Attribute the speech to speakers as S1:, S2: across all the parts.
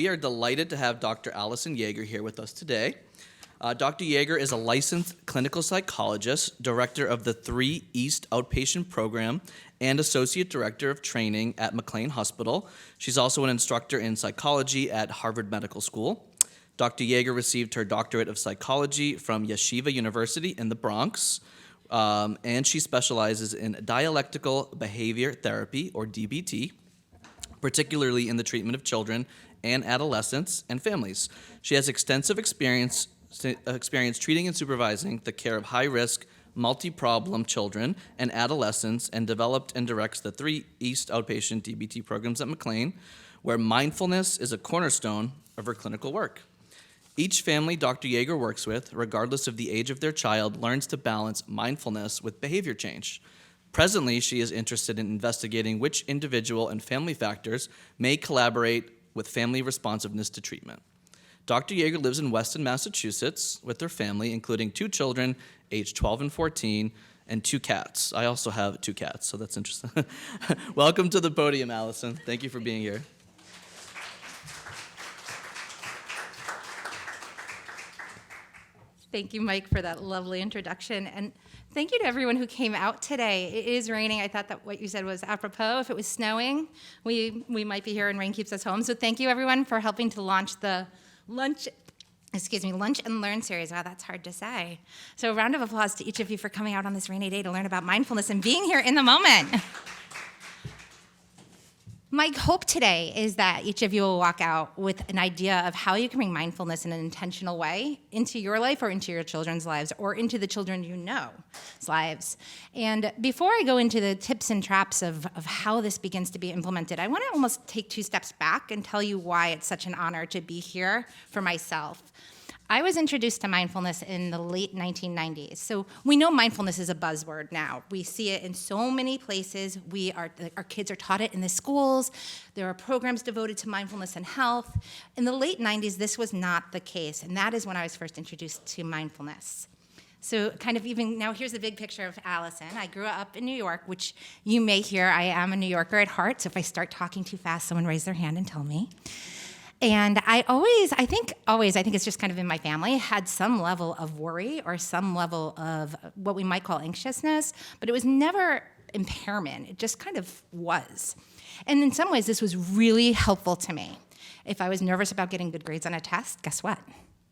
S1: We are delighted to have Dr. Alison Yaeger here with us today. Dr. Yaeger is a licensed clinical psychologist, director of the 3 East Outpatient Program, and associate director of training at McLean Hospital. She's also an instructor in psychology at Harvard Medical School. Dr. Yaeger received her doctorate of psychology from Yeshiva University in the Bronx, and she specializes in dialectical behavior therapy, or DBT, particularly in the treatment of children and adolescents and families. She has extensive experience treating and supervising the care of high-risk, multi-problem children and adolescents, and developed and directs the 3 East Outpatient DBT programs at McLean, where mindfulness is a cornerstone of her clinical work. Each family Dr. Yaeger works with, regardless of the age of their child, learns to balance mindfulness with behavior change. Presently, she is interested in investigating which individual and family factors may collaborate with family responsiveness to treatment. Dr. Yaeger lives in Weston, Massachusetts with her family, including 2 children, aged 12 and 14, and 2 cats. I also have 2 cats, so that's interesting. Welcome to the podium, Alison. Thank you for being here.
S2: Thank you, Mike, for that lovely introduction. And thank you to everyone who came out today. It is raining. I thought that what you said was apropos. If it was snowing, we might be here and rain keeps us home. So thank you, everyone, for helping to launch the Lunch and Learn series. Wow, that's hard to say. So a round of applause to each of you for coming out on this rainy day to learn about mindfulness and being here in the moment. My hope today is that each of you will walk out with an idea of how you can bring mindfulness in an intentional way into your life or into your children's lives or into the children you know's lives. And before I go into the tips and traps of how this begins to be implemented, I want to almost take 2 steps back and tell you why it's such an honor to be here for myself. I was introduced to mindfulness in the late 1990s. So we know mindfulness is a buzzword now. We see it in so many places. Our kids are taught it in the schools. There are programs devoted to mindfulness and health. In the late 90s, this was not the case, and that is when I was first introduced to mindfulness. So now here's the big picture of Alison. I grew up in New York, which you may hear I am a New Yorker at heart, so if I start talking too fast, someone raise their hand and tell me. And I think it's just kind of in my family, had some level of worry or some level of what we might call anxiousness, but it was never impairment. It just kind of was. And in some ways, this was really helpful to me. If I was nervous about getting good grades on a test, guess what?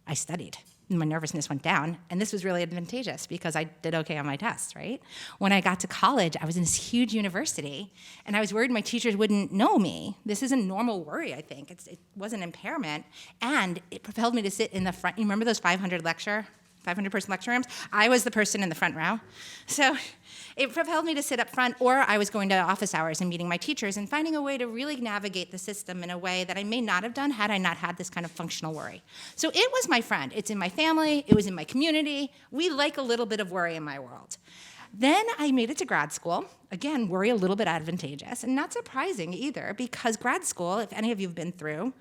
S2: I studied. My nervousness went down, and this was really advantageous because I did okay on my tests, right? When I got to college, I was in this huge university, and I was worried my teachers wouldn't know me. This is a normal worry, I think. It was an impairment, and it propelled me to sit in the front. You remember those 500-person lecture rooms? I was the person in the front row. So it propelled me to sit up front, or I was going to office hours and meeting my teachers and finding a way to really navigate the system in a way that I may not have done had I not had this kind of functional worry. So it was my friend. It's in my family. It was in my community. We like a little bit of worry in my world. Then I made it to grad school. Again, worry a little bit advantageous, and not surprising either, because grad school, if any of you have been through,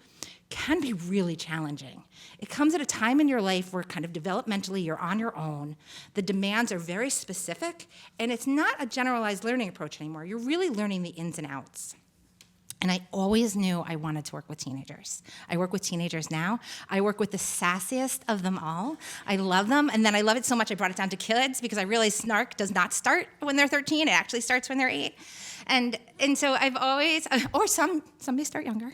S2: can be really challenging. It comes at a time in your life where kind of developmentally you're on your own. The demands are very specific, and it's not a generalized learning approach anymore. You're really learning the ins and outs. And I always knew I wanted to work with teenagers. I work with teenagers now. I work with the sassiest of them all. I love them, and then I love it so much I brought it down to kids because I realized snark does not start when they're 13. It actually starts when they're 8. And so I've always, or some may start younger.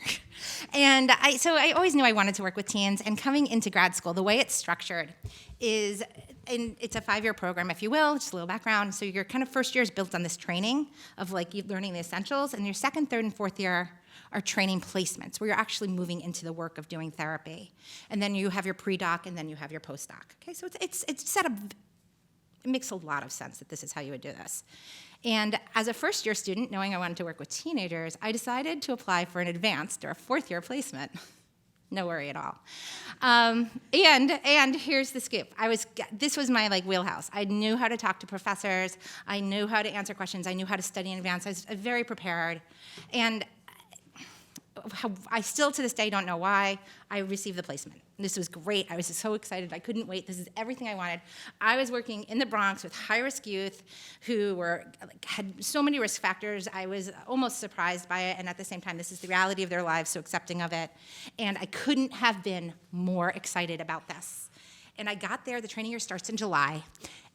S2: And I always knew I wanted to work with teens. And coming into grad school, the way it's structured is, and it's a 5-year program, if you will, just a little background. So your kind of first year is built on this training of like learning the essentials, and your second, third, and fourth year are training placements, where you're actually moving into the work of doing therapy. And then you have your pre-doc, and then you have your post-doc. Okay, so it's set up. It makes a lot of sense that this is how you would do this. And as a first-year student, knowing I wanted to work with teenagers, I decided to apply for an advanced or a 4th-year placement. No worry at all. And here's the scoop. This was my wheelhouse. I knew how to talk to professors. I knew how to answer questions. I knew how to study in advance. I was very prepared. And I still to this day don't know why I received the placement. This was great. I was so excited. I couldn't wait. This is everything I wanted. I was working in the Bronx with high-risk youth who had so many risk factors. I was almost surprised by it, and at the same time, this is the reality of their lives, so accepting of it. And I couldn't have been more excited about this. And I got there. The training year starts in July.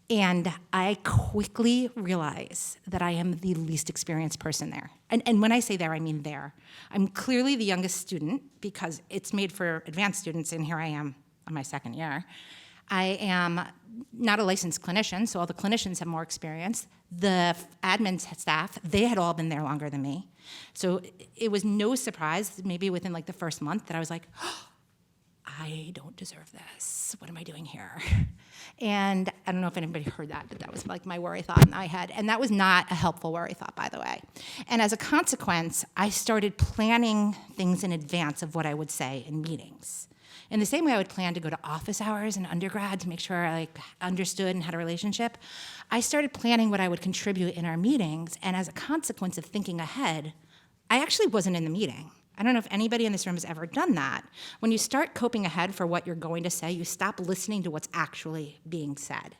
S2: And I quickly realize that I am the least experienced person there. And when I say there, I mean there. I'm clearly the youngest student because it's made for advanced students, and here I am on my second year. I am not a licensed clinician, so all the clinicians have more experience. The admin staff, they had all been there longer than me. So it was no surprise, maybe within like the first month, that I was like, oh, I don't deserve this. What am I doing here? And I don't know if anybody heard that, but that was like my worry thought in my head. And that was not a helpful worry thought, by the way. And as a consequence, I started planning things in advance of what I would say in meetings. In the same way I would plan to go to office hours in undergrad to make sure I understood and had a relationship, I started planning what I would contribute in our meetings. And as a consequence of thinking ahead, I actually wasn't in the meeting. I don't know if anybody in this room has ever done that. When you start coping ahead for what you're going to say, you stop listening to what's actually being said.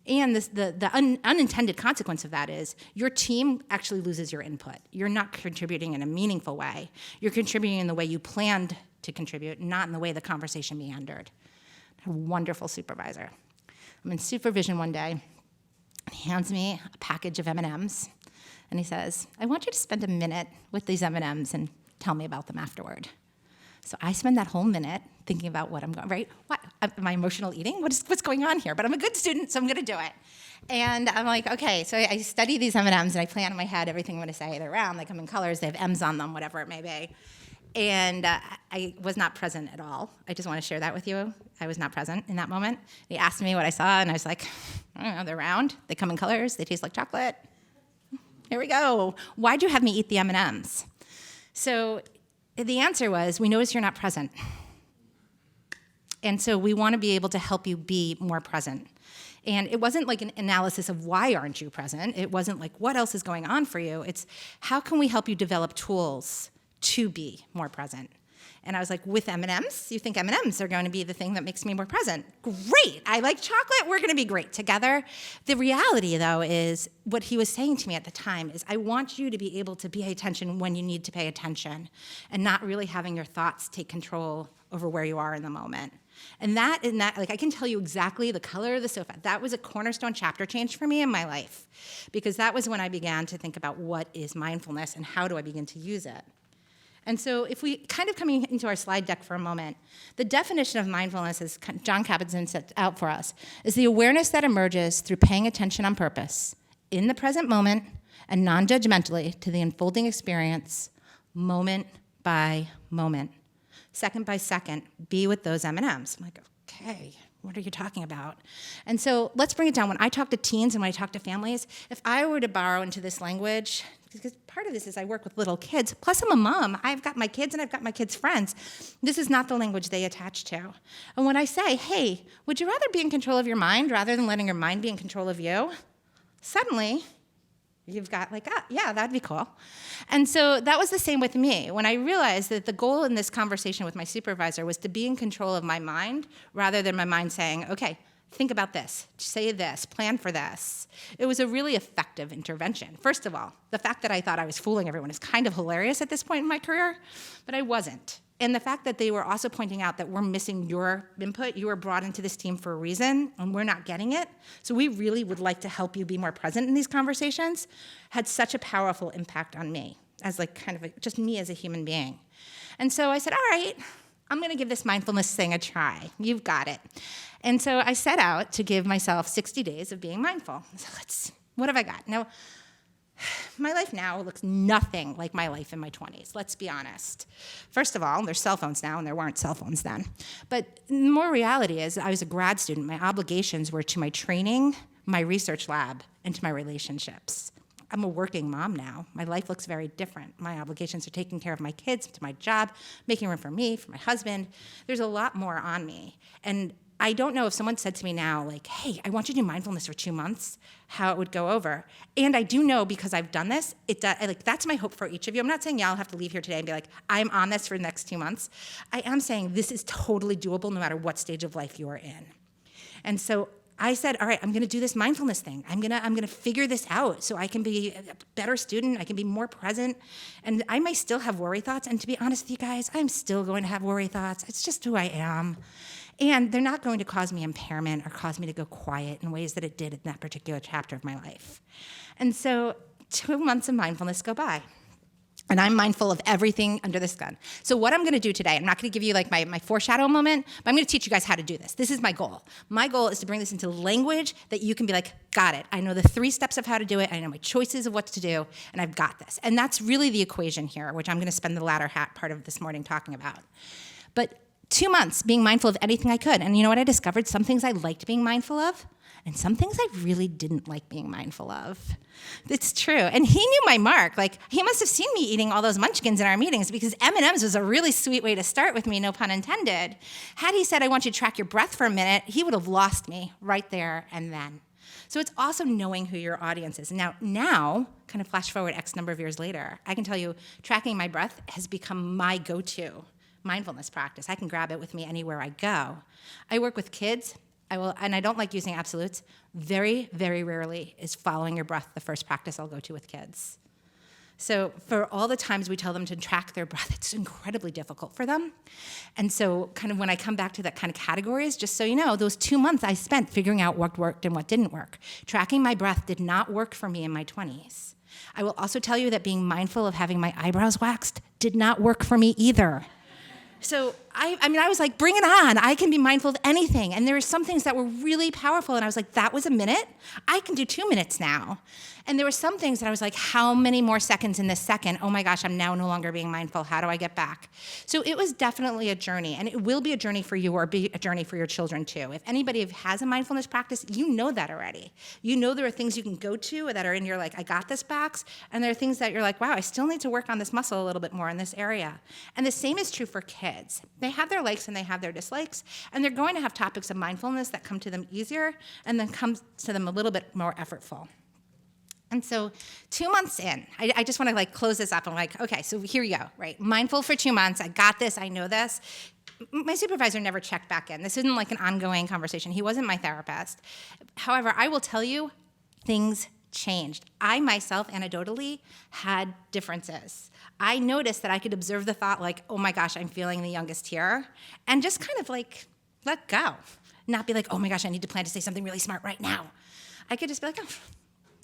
S2: And the unintended consequence of that is your team actually loses your input. You're not contributing in a meaningful way. You're contributing in the way you planned to contribute, not in the way the conversation meandered. A wonderful supervisor. I'm in supervision one day, and he hands me a package of M&Ms, and he says, I want you to spend a minute with these M&Ms and tell me about them afterward. So I spend that whole minute thinking about what I'm going, right? What, am I emotional eating? What's going on here? But I'm a good student, so I'm going to do it. And I'm like, okay, so I study these M&Ms, and I plan in my head everything I'm going to say. They're round, they come in colors, they have M's on them, whatever it may be. And I was not present at all. I just want to share that with you. I was not present in that moment. He asked me what I saw, and I was like, I don't know, they're round, they come in colors, they taste like chocolate. Here we go. Why'd you have me eat the M&Ms? So the answer was, we notice you're not present. And so we want to be able to help you be more present. And it wasn't like an analysis of why aren't you present. It wasn't like what else is going on for you. It's how can we help you develop tools to be more present. And I was like, with M&Ms? You think M&Ms are going to be the thing that makes me more present? Great. I like chocolate. We're going to be great together. The reality, though, is what he was saying to me at the time is, I want you to be able to pay attention when you need to pay attention and not really having your thoughts take control over where you are in the moment. And that, like, I can tell you exactly the color of the sofa. That was a cornerstone chapter change for me in my life, because that was when I began to think about what is mindfulness and how do I begin to use it. And so if we kind of coming into our slide deck for a moment, the definition of mindfulness, as John Kabat-Zinn set out for us, is the awareness that emerges through paying attention on purpose, in the present moment, and non-judgmentally to the unfolding experience, moment by moment, second by second, be with those M&Ms. I'm like, okay, what are you talking about? And so let's bring it down. When I talk to teens and when I talk to families, if I were to borrow into this language, because part of this is I work with little kids, plus I'm a mom. I've got my kids and I've got my kids' friends. This is not the language they attach to. And when I say, hey, would you rather be in control of your mind rather than letting your mind be in control of you? Suddenly, you've got like, yeah, that'd be cool. And so that was the same with me. When I realized that the goal in this conversation with my supervisor was to be in control of my mind rather than my mind saying, okay, think about this, say this, plan for this. It was a really effective intervention. First of all, the fact that I thought I was fooling everyone is kind of hilarious at this point in my career, but I wasn't. And the fact that they were also pointing out that we're missing your input, you were brought into this team for a reason, and we're not getting it, so we really would like to help you be more present in these conversations, had such a powerful impact on me, as like kind of just me as a human being. And so I said, all right, I'm gonna give this mindfulness thing a try. You've got it. And so I set out to give myself 60 days of being mindful. So what have I got? Now, my life now looks nothing like my life in my 20s, let's be honest. First of all, there's cell phones now, and there weren't cell phones then. But the more reality is, I was a grad student. My obligations were to my training, my research lab, and to my relationships. I'm a working mom now. My life looks very different. My obligations are taking care of my kids, to my job, making room for me, for my husband. There's a lot more on me. And I don't know if someone said to me now, like, hey, I want you to do mindfulness for 2 months, how it would go over. And I do know, because I've done this, that's my hope for each of you. I'm not saying y'all have to leave here today and be like, I'm on this for the next 2 months. I am saying this is totally doable no matter what stage of life you're in. And so I said, all right, I'm going to do this mindfulness thing. I'm going to figure this out so I can be a better student. I can be more present. And I might still have worry thoughts. And to be honest with you guys, I'm still going to have worry thoughts. It's just who I am. And they're not going to cause me impairment or cause me to go quiet in ways that it did in that particular chapter of my life. And so 2 months of mindfulness go by. And I'm mindful of everything under the sun. So what I'm going to do today, I'm not going to give you like my foreshadow moment, but I'm going to teach you guys how to do this. This is my goal. My goal is to bring this into language that you can be like, got it. I know the 3 steps of how to do it. I know my choices of what to do, and I've got this. And that's really the equation here, which I'm going to spend the latter part of this morning talking about. But 2 months being mindful of anything I could. And you know what I discovered? Some things I liked being mindful of, and some things I really didn't like being mindful of. It's true. And he knew my mark. Like, he must have seen me eating all those munchkins in our meetings, because M&Ms was a really sweet way to start with me, no pun intended. Had he said, I want you to track your breath for a minute, he would have lost me right there and then. So it's also knowing who your audience is. Now, kind of flash forward X number of years later, I can tell you tracking my breath has become my go-to mindfulness practice. I can grab it with me anywhere I go. I work with kids. And I don't like using absolutes. Very, very rarely is following your breath the first practice I'll go to with kids. So for all the times we tell them to track their breath, it's incredibly difficult for them. And so kind of when I come back to that kind of categories, just so you know, those 2 months I spent figuring out what worked and what didn't work. Tracking my breath did not work for me in my 20s. I will also tell you that being mindful of having my eyebrows waxed did not work for me either. So I was like, bring it on. I can be mindful of anything. And there were some things that were really powerful. And I was like, that was a minute? I can do 2 minutes now. And there were some things that I was like, how many more seconds in this second? Oh my gosh, I'm now no longer being mindful. How do I get back? So it was definitely a journey. And it will be a journey for you, or be a journey for your children too. If anybody has a mindfulness practice, you know that already. You know there are things you can go to that are in your like, I got this box. And there are things that you're like, wow, I still need to work on this muscle a little bit more in this area. And the same is true for kids. They have their likes and they have their dislikes. And they're going to have topics of mindfulness that come to them easier and then come to them a little bit more effortful. And so 2 months in, I just want to like close this up. I'm like, okay, so here you go, right? Mindful for 2 months. I got this. I know this. My supervisor never checked back in. This isn't like an ongoing conversation. He wasn't my therapist. However, I will tell you, things changed. I myself, anecdotally, had differences. I noticed that I could observe the thought like, oh my gosh, I'm feeling the youngest here, and just kind of like let go. Not be like, oh my gosh, I need to plan to say something really smart right now. I could just be like, oh,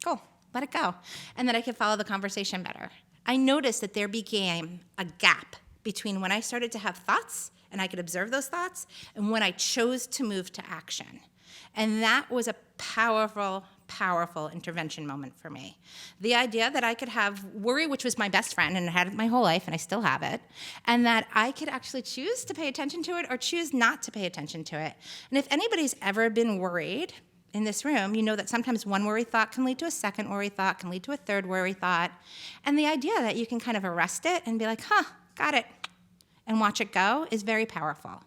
S2: cool. Let it go. And then I could follow the conversation better. I noticed that there became a gap between when I started to have thoughts and I could observe those thoughts and when I chose to move to action. And that was a powerful, powerful intervention moment for me. The idea that I could have worry, which was my best friend, and I had it my whole life, and I still have it, and that I could actually choose to pay attention to it or choose not to pay attention to it. And if anybody's ever been worried in this room, you know that sometimes one worry thought can lead to a second worry thought, can lead to a third worry thought. And the idea that you can kind of arrest it and be like, got it, and watch it go is very powerful.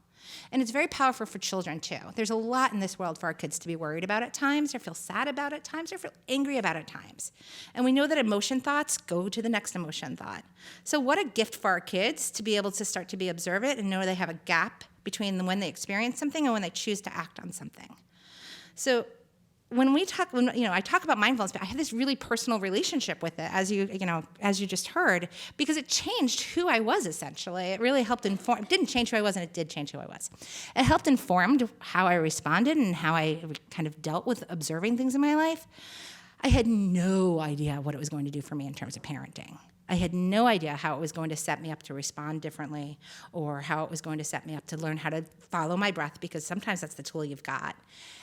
S2: And it's very powerful for children too. There's a lot in this world for our kids to be worried about at times, or feel sad about at times, or feel angry about at times. And we know that emotion thoughts go to the next emotion thought. So what a gift for our kids to be able to start to be observant and know they have a gap between when they experience something and when they choose to act on something. So when I talk about mindfulness, but I have this really personal relationship with it, as you just heard, because it changed who I was essentially. It really helped inform. It didn't change who I was, and it did change who I was. It helped inform how I responded and how I kind of dealt with observing things in my life. I had no idea what it was going to do for me in terms of parenting. I had no idea how it was going to set me up to respond differently, or how it was going to set me up to learn how to follow my breath, because sometimes that's the tool you've got.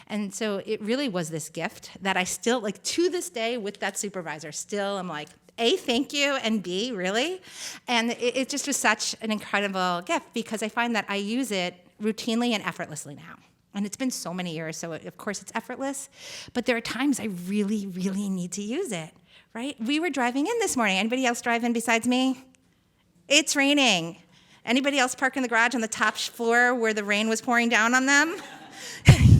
S2: And so it really was this gift that I still, like to this day with that supervisor, still I'm like, A, thank you, and B, really? And it just was such an incredible gift, because I find that I use it routinely and effortlessly now. And it's been so many years, so of course it's effortless, but there are times I really, really need to use it. Right? We were driving in this morning. Anybody else drive in besides me? It's raining. Anybody else park in the garage on the top floor where the rain was pouring down on them?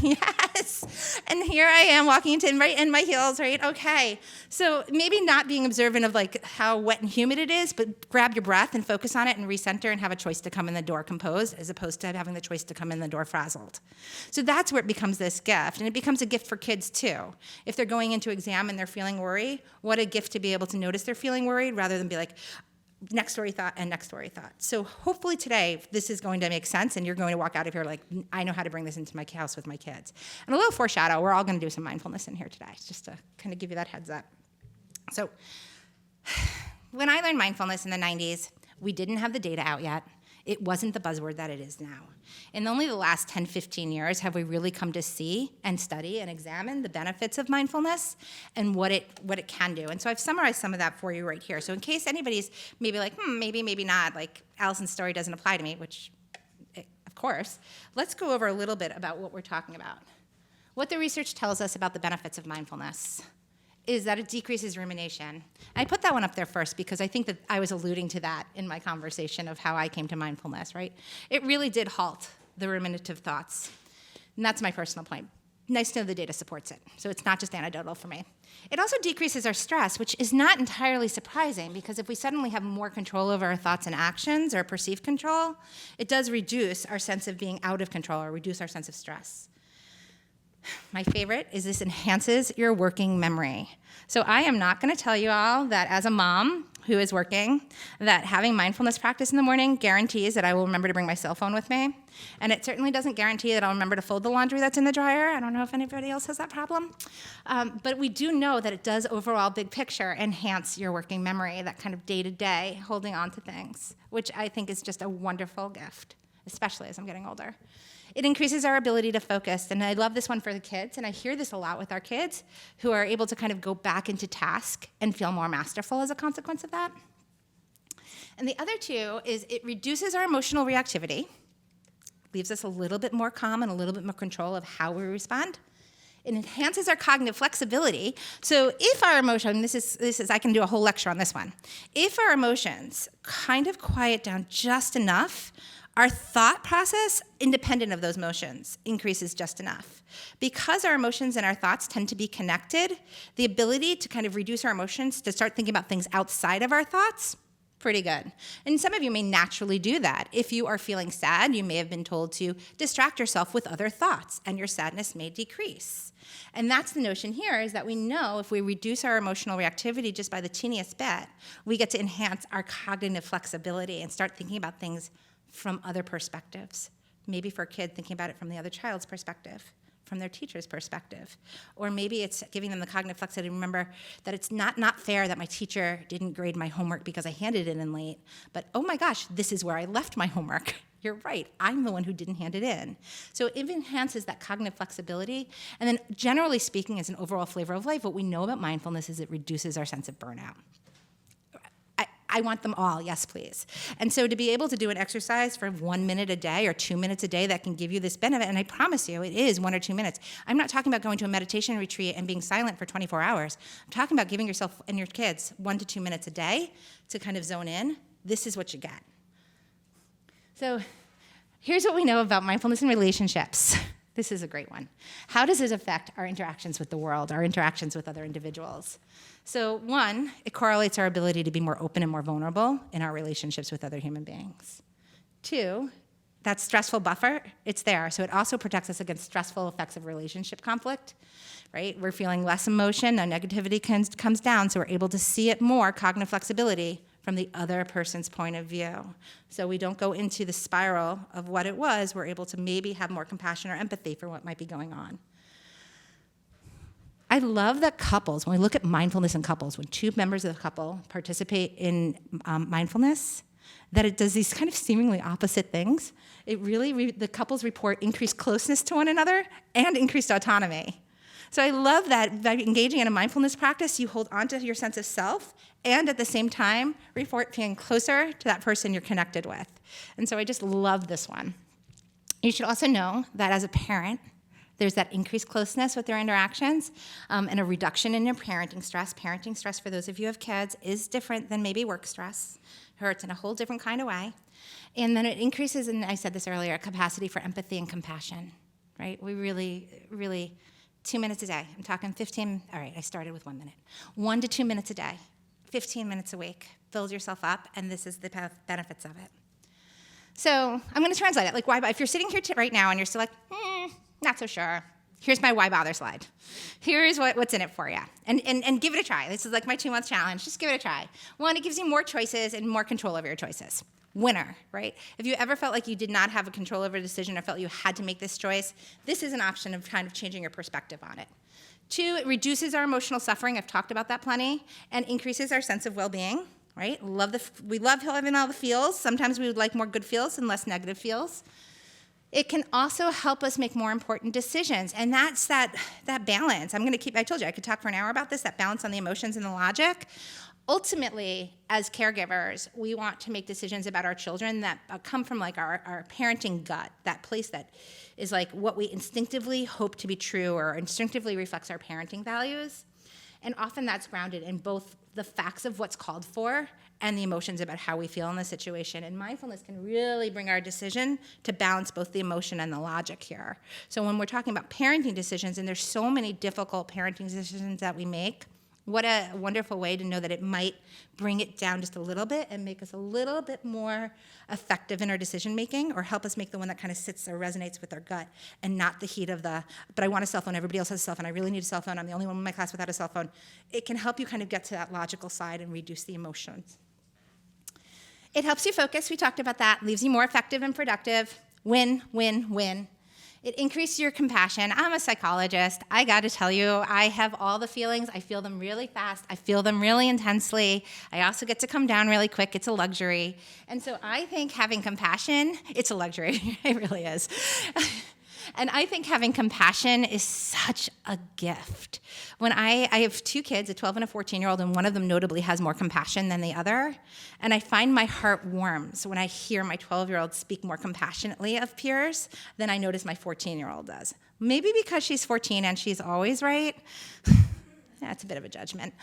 S2: Yes. And here I am walking into right in my heels, right? Okay. So maybe not being observant of like how wet and humid it is, but grab your breath and focus on it and recenter and have a choice to come in the door composed as opposed to having the choice to come in the door frazzled. So that's where it becomes this gift. And it becomes a gift for kids too. If they're going into exam and they're feeling worried, what a gift to be able to notice they're feeling worried rather than be like, next story thought and next story thought. So hopefully today this is going to make sense and you're going to walk out of here like, I know how to bring this into my house with my kids. And a little foreshadow, we're all going to do some mindfulness in here today, just to kind of give you that heads up. So when I learned mindfulness in the 90s, we didn't have the data out yet. It wasn't the buzzword that it is now. In only the last 10, 15 years have we really come to see and study and examine the benefits of mindfulness and what it can do. And so I've summarized some of that for you right here. So in case anybody's maybe like, maybe not, like Alison's story doesn't apply to me, which of course, let's go over a little bit about what we're talking about. What the research tells us about the benefits of mindfulness is that it decreases rumination. I put that one up there first because I think that I was alluding to that in my conversation of how I came to mindfulness, right? It really did halt the ruminative thoughts. And that's my personal point. Nice to know the data supports it. So it's not just anecdotal for me. It also decreases our stress, which is not entirely surprising because if we suddenly have more control over our thoughts and actions or perceived control, it does reduce our sense of being out of control or reduce our sense of stress. My favorite is this enhances your working memory. So I am not going to tell you all that as a mom who is working, that having mindfulness practice in the morning guarantees that I will remember to bring my cell phone with me. And it certainly doesn't guarantee that I'll remember to fold the laundry that's in the dryer. I don't know if anybody else has that problem. But we do know that it does overall, big picture, enhance your working memory, that kind of day-to-day holding on to things, which I think is just a wonderful gift, especially as I'm getting older. It increases our ability to focus, and I love this one for the kids, and I hear this a lot with our kids who are able to kind of go back into task and feel more masterful as a consequence of that. And the other two is it reduces our emotional reactivity, leaves us a little bit more calm and a little bit more control of how we respond. It enhances our cognitive flexibility. So if our emotion, this is I can do a whole lecture on this one. If our emotions kind of quiet down just enough, our thought process, independent of those emotions, increases just enough. Because our emotions and our thoughts tend to be connected, the ability to kind of reduce our emotions, to start thinking about things outside of our thoughts, pretty good. And some of you may naturally do that. If you are feeling sad, you may have been told to distract yourself with other thoughts, and your sadness may decrease. And that's the notion here, is that we know if we reduce our emotional reactivity just by the teeniest bit, we get to enhance our cognitive flexibility and start thinking about things from other perspectives. Maybe for a kid, thinking about it from the other child's perspective, from their teacher's perspective. Or maybe it's giving them the cognitive flexibility to remember that it's not fair that my teacher didn't grade my homework because I handed it in late, but oh my gosh, this is where I left my homework. You're right, I'm the one who didn't hand it in. So it enhances that cognitive flexibility. And then generally speaking, as an overall flavor of life, what we know about mindfulness is it reduces our sense of burnout. I want them all, yes, please. And so to be able to do an exercise for 1 minute a day or 2 minutes a day that can give you this benefit, and I promise you it is 1 or 2 minutes. I'm not talking about going to a meditation retreat and being silent for 24 hours. I'm talking about giving yourself and your kids 1 to 2 minutes a day to kind of zone in. This is what you get. So here's what we know about mindfulness in relationships. This is a great one. How does it affect our interactions with the world, our interactions with other individuals? So 1, it correlates our ability to be more open and more vulnerable in our relationships with other human beings. 2, that stressful buffer, it's there. So it also protects us against stressful effects of relationship conflict, right? We're feeling less emotion, no negativity comes down, so we're able to see it more, cognitive flexibility, from the other person's point of view. So we don't go into the spiral of what it was. We're able to maybe have more compassion or empathy for what might be going on. I love that couples, when we look at mindfulness in couples, when 2 members of the couple participate in mindfulness, that it does these kind of seemingly opposite things. It really, the couples report increased closeness to one another and increased autonomy. So I love that by engaging in a mindfulness practice, you hold on to your sense of self and at the same time report feeling closer to that person you're connected with. And so I just love this one. You should also know that as a parent, there's that increased closeness with their interactions and a reduction in your parenting stress. Parenting stress, for those of you who have kids, is different than maybe work stress. It hurts in a whole different kind of way. And then it increases, and I said this earlier, capacity for empathy and compassion. right? We really, 2 minutes a day. I'm talking 15, all right, I started with 1 minute. 1 to 2 minutes a day, 15 minutes a week. Build yourself up, and this is the benefits of it. So I'm going to translate it. Like, why? If you're sitting here right now and you're still like, not so sure, here's my why bother slide. Here's what's in it for you. And give it a try. This is like my 2-month challenge. Just give it a try. 1, it gives you more choices and more control over your choices. Winner, right? If you ever felt like you did not have a control over a decision or felt you had to make this choice, this is an option of kind of changing your perspective on it. 2, it reduces our emotional suffering. I've talked about that plenty. And increases our sense of well-being, right? We love having all the feels. Sometimes we would like more good feels and less negative feels. It can also help us make more important decisions, and that's that balance. I told you I could talk for an hour about this, that balance on the emotions and the logic. Ultimately, as caregivers, we want to make decisions about our children that come from like our parenting gut, that place that is like what we instinctively hope to be true or instinctively reflects our parenting values. And often that's grounded in both the facts of what's called for and the emotions about how we feel in the situation. And mindfulness can really bring our decision to balance both the emotion and the logic here. So when we're talking about parenting decisions, and there's so many difficult parenting decisions that we make, what a wonderful way to know that it might bring it down just a little bit and make us a little bit more effective in our decision making, or help us make the one that kind of sits or resonates with our gut and not the heat of but I want a cell phone, everybody else has a cell phone, I really need a cell phone, I'm the only one in my class without a cell phone. It can help you kind of get to that logical side and reduce the emotions. It helps you focus, we talked about that, leaves you more effective and productive. Win, win, win. It increases your compassion. I'm a psychologist. I got to tell you, I have all the feelings. I feel them really fast. I feel them really intensely. I also get to come down really quick. It's a luxury. And so I think having compassion, it's a luxury. It really is. And I think having compassion is such a gift. When I have 2 kids, a 12 and a 14-year-old, and one of them notably has more compassion than the other. And I find my heart warms when I hear my 12-year-old speak more compassionately of peers than I notice my 14-year-old does. Maybe because she's 14 and she's always right. That's a bit of a judgment.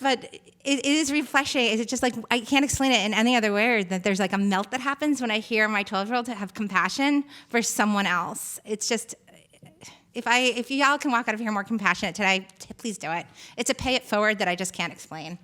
S2: But it is refreshing. It's just like, I can't explain it in any other way, that there's like a melt that happens when I hear my 12-year-old have compassion for someone else. It's just, if y'all can walk out of here more compassionate today, please do it. It's a pay it forward that I just can't explain.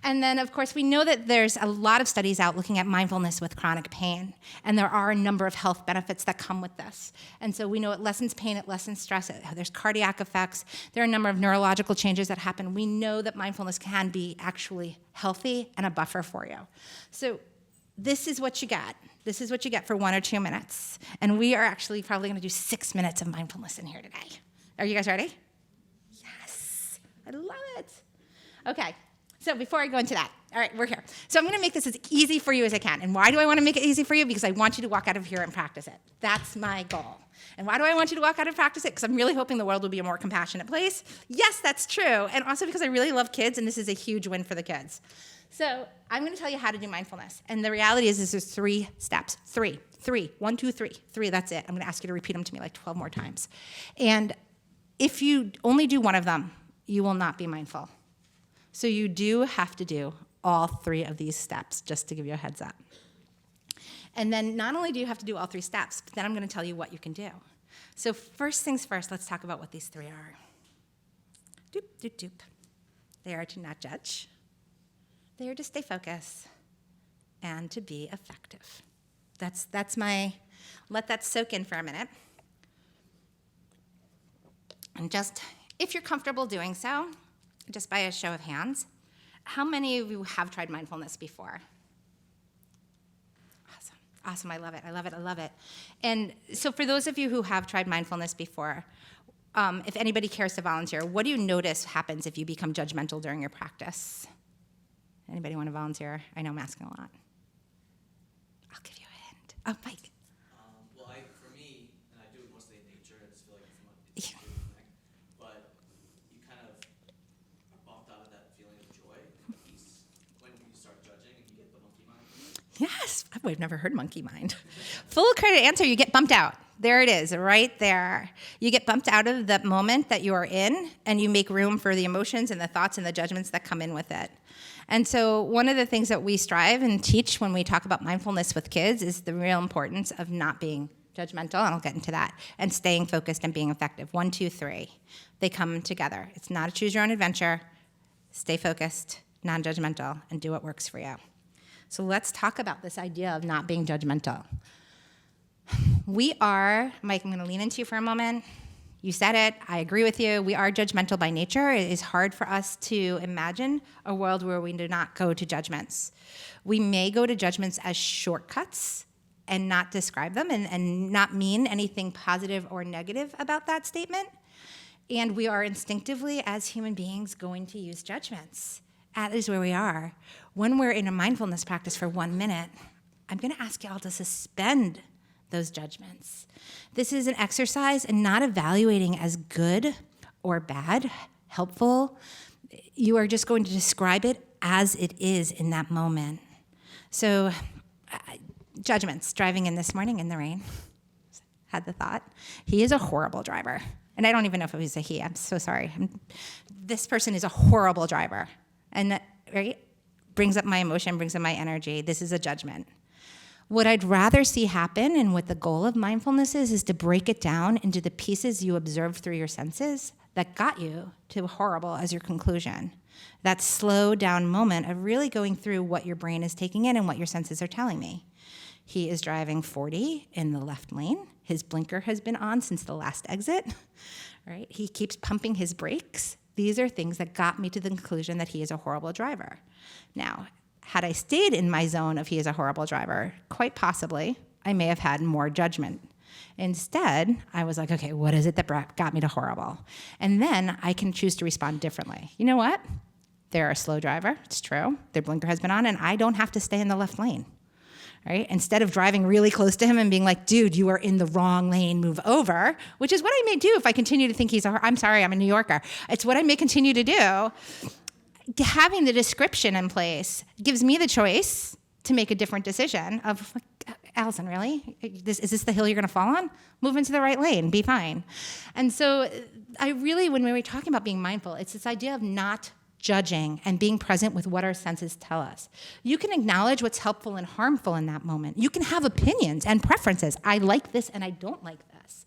S2: And then, of course, we know that there's a lot of studies out looking at mindfulness with chronic pain, and there are a number of health benefits that come with this. And so we know it lessens pain, it lessens stress, there's cardiac effects, there are a number of neurological changes that happen. We know that mindfulness can be actually healthy and a buffer for you. So this is what you get. This is what you get for 1 or 2 minutes. And we are actually probably going to do 6 minutes of mindfulness in here today. Are you guys ready? Yes. I love it. Okay. So before I go into that, all right, we're here. So I'm going to make this as easy for you as I can. And why do I want to make it easy for you? Because I want you to walk out of here and practice it. That's my goal. And why do I want you to walk out and practice it? Because I'm really hoping the world will be a more compassionate place. Yes, that's true. And also because I really love kids, and this is a huge win for the kids. So I'm going to tell you how to do mindfulness. And the reality is there's 3 steps. 3. 1, 2, 3. 3, that's it. I'm going to ask you to repeat them to me like 12 more times. And if you only do one of them, you will not be mindful. So you do have to do all 3 of these steps, just to give you a heads up. And then not only do you have to do all 3 steps, but then I'm going to tell you what you can do. So first things first, let's talk about what these 3 are. Doop, doop, doop. They are to not judge. They are to stay focused and to be effective. That's my, let that soak in for a minute. And just, if you're comfortable doing so, just by a show of hands, how many of you have tried mindfulness before? Awesome, I love it. And so for those of you who have tried mindfulness before, if anybody cares to volunteer, what do you notice happens if you become judgmental during your practice? Anybody want to volunteer? I know I'm asking a lot. I'll give you a hint. Oh, Mike.
S1: For me, and I do it mostly in nature, I just feel like it's a doing thing, but you kind of are bumped out of that feeling of joy and peace when you start judging and you get the monkey mind.
S2: Yes, I've never heard monkey mind. Full credit answer, you get bumped out. There it is, right there. You get bumped out of the moment that you are in, and you make room for the emotions and the thoughts and the judgments that come in with it. And so one of the things that we strive and teach when we talk about mindfulness with kids is the real importance of not being judgmental, and I'll get into that, and staying focused and being effective. 1, 2, 3. They come together. It's not a choose your own adventure. Stay focused, non-judgmental, and do what works for you. So let's talk about this idea of not being judgmental. Mike, I'm going to lean into you for a moment. You said it. I agree with you. We are judgmental by nature. It is hard for us to imagine a world where we do not go to judgments. We may go to judgments as shortcuts and not describe them and not mean anything positive or negative about that statement. And we are instinctively, as human beings, going to use judgments. That is where we are. When we're in a mindfulness practice for 1 minute, I'm going to ask y'all to suspend those judgments. This is an exercise in not evaluating as good or bad, helpful. You are just going to describe it as it is in that moment. So, judgments. Driving in this morning in the rain, had the thought, he is a horrible driver. And I don't even know if it was a he. I'm so sorry. This person is a horrible driver. And that, right, brings up my emotion, brings up my energy. This is a judgment. What I'd rather see happen, and what the goal of mindfulness is to break it down into the pieces you observed through your senses that got you to horrible as your conclusion. That slow down moment of really going through what your brain is taking in and what your senses are telling me. He is driving 40 in the left lane. His blinker has been on since the last exit, right? He keeps pumping his brakes. These are things that got me to the conclusion that he is a horrible driver. Now, had I stayed in my zone of he is a horrible driver, quite possibly, I may have had more judgment. Instead, I was like, okay, what is it that got me to horrible? And then I can choose to respond differently. You know what? They're a slow driver. It's true. Their blinker has been on, and I don't have to stay in the left lane. Right? Instead of driving really close to him and being like, dude, you are in the wrong lane, move over, which is what I may do if I continue to think I'm sorry, I'm a New Yorker. It's what I may continue to do. Having the description in place gives me the choice to make a different decision of, like, Alison, really? Is this the hill you're going to fall on? Move into the right lane, be fine. And so when we were talking about being mindful, it's this idea of not judging and being present with what our senses tell us. You can acknowledge what's helpful and harmful in that moment. You can have opinions and preferences. I like this and I don't like this.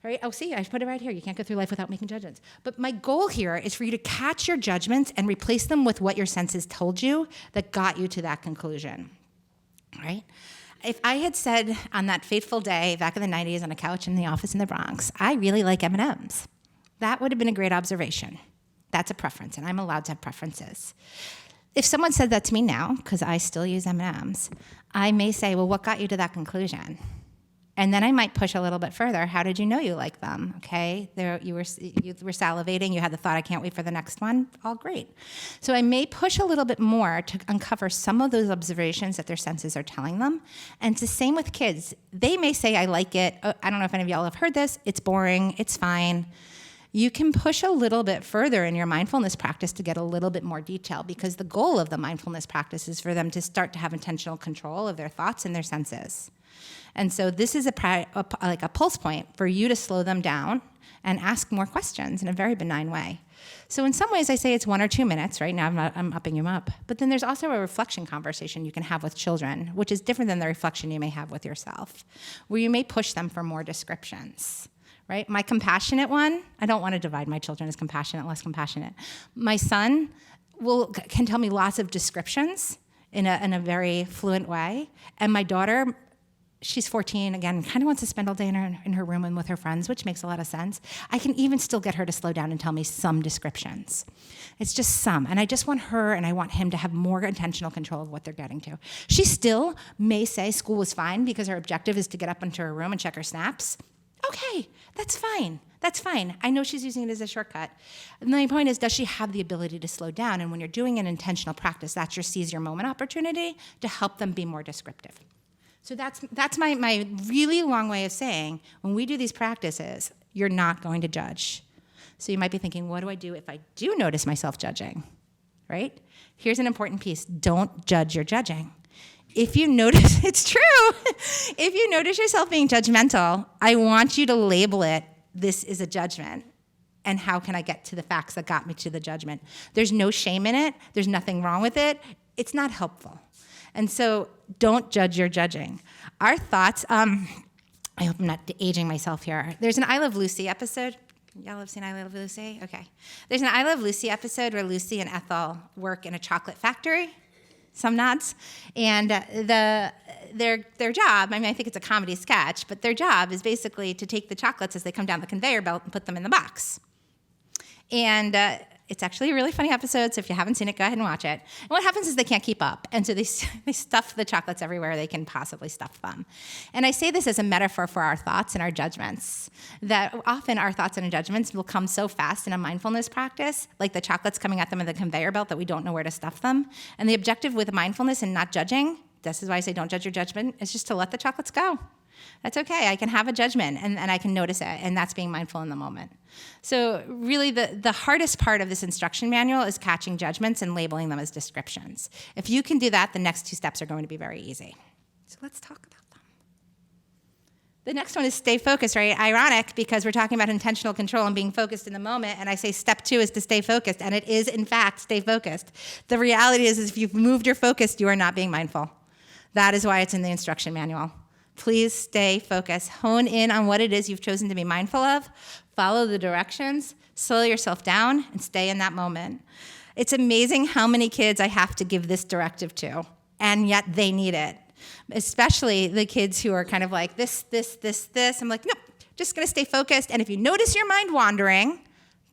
S2: Right? Oh, see, I put it right here. You can't go through life without making judgments. But my goal here is for you to catch your judgments and replace them with what your senses told you that got you to that conclusion. Right? If I had said on that fateful day back in the 90s on a couch in the office in the Bronx, I really like M&Ms, that would have been a great observation. That's a preference, and I'm allowed to have preferences. If someone said that to me now, because I still use M&Ms, I may say, well, what got you to that conclusion? And then I might push a little bit further. How did you know you like them? Okay, you were salivating. You had the thought, I can't wait for the next one. All great. So I may push a little bit more to uncover some of those observations that their senses are telling them. And it's the same with kids. They may say, I like it. Oh, I don't know if any of y'all have heard this. It's boring. It's fine. You can push a little bit further in your mindfulness practice to get a little bit more detail, because the goal of the mindfulness practice is for them to start to have intentional control of their thoughts and their senses. And so this is like a pulse point for you to slow them down and ask more questions in a very benign way. So in some ways, I say it's 1 or 2 minutes. Right now, I'm upping them up. But then there's also a reflection conversation you can have with children, which is different than the reflection you may have with yourself, where you may push them for more descriptions. Right? My compassionate one, I don't want to divide my children as compassionate, less compassionate. My son can tell me lots of descriptions in a very fluent way. And my daughter, she's 14, again, kind of wants to spend all day in her room and with her friends, which makes a lot of sense. I can even still get her to slow down and tell me some descriptions. It's just some. And I just want her and I want him to have more intentional control of what they're getting to. She still may say school was fine because her objective is to get up into her room and check her snaps. Okay, that's fine. That's fine. I know she's using it as a shortcut. And the point is, does she have the ability to slow down? And when you're doing an intentional practice, that's your seize your moment opportunity to help them be more descriptive. So that's my really long way of saying, when we do these practices, you're not going to judge. So you might be thinking, what do I do if I do notice myself judging? Right? Here's an important piece. Don't judge your judging. If you notice, it's true. If you notice yourself being judgmental, I want you to label it, this is a judgment. And how can I get to the facts that got me to the judgment? There's no shame in it. There's nothing wrong with it. It's not helpful. And so don't judge your judging. Our thoughts, I hope I'm not aging myself here. There's an I Love Lucy episode. Y'all have seen I Love Lucy? Okay. There's an I Love Lucy episode where Lucy and Ethel work in a chocolate factory. Some nods. And their job, I mean, I think it's a comedy sketch, but their job is basically to take the chocolates as they come down the conveyor belt and put them in the box. And it's actually a really funny episode, so if you haven't seen it, go ahead and watch it. And what happens is they can't keep up, and so they stuff the chocolates everywhere they can possibly stuff them. And I say this as a metaphor for our thoughts and our judgments, that often our thoughts and judgments will come so fast in a mindfulness practice, like the chocolates coming at them in the conveyor belt, that we don't know where to stuff them. And the objective with mindfulness and not judging, this is why I say don't judge your judgment, is just to let the chocolates go. That's okay. I can have a judgment, and I can notice it, and that's being mindful in the moment. So really, the hardest part of this instruction manual is catching judgments and labeling them as descriptions. If you can do that, the next 2 steps are going to be very easy. So let's talk about them. The next one is stay focused, right? Ironic, because we're talking about intentional control and being focused in the moment, and I say step 2 is to stay focused, and it is, in fact, stay focused. The reality is if you've moved your focus, you are not being mindful. That is why it's in the instruction manual. Please stay focused. Hone in on what it is you've chosen to be mindful of. Follow the directions. Slow yourself down and stay in that moment. It's amazing how many kids I have to give this directive to, and yet they need it. Especially the kids who are kind of like this. I'm like, no, just going to stay focused. And if you notice your mind wandering,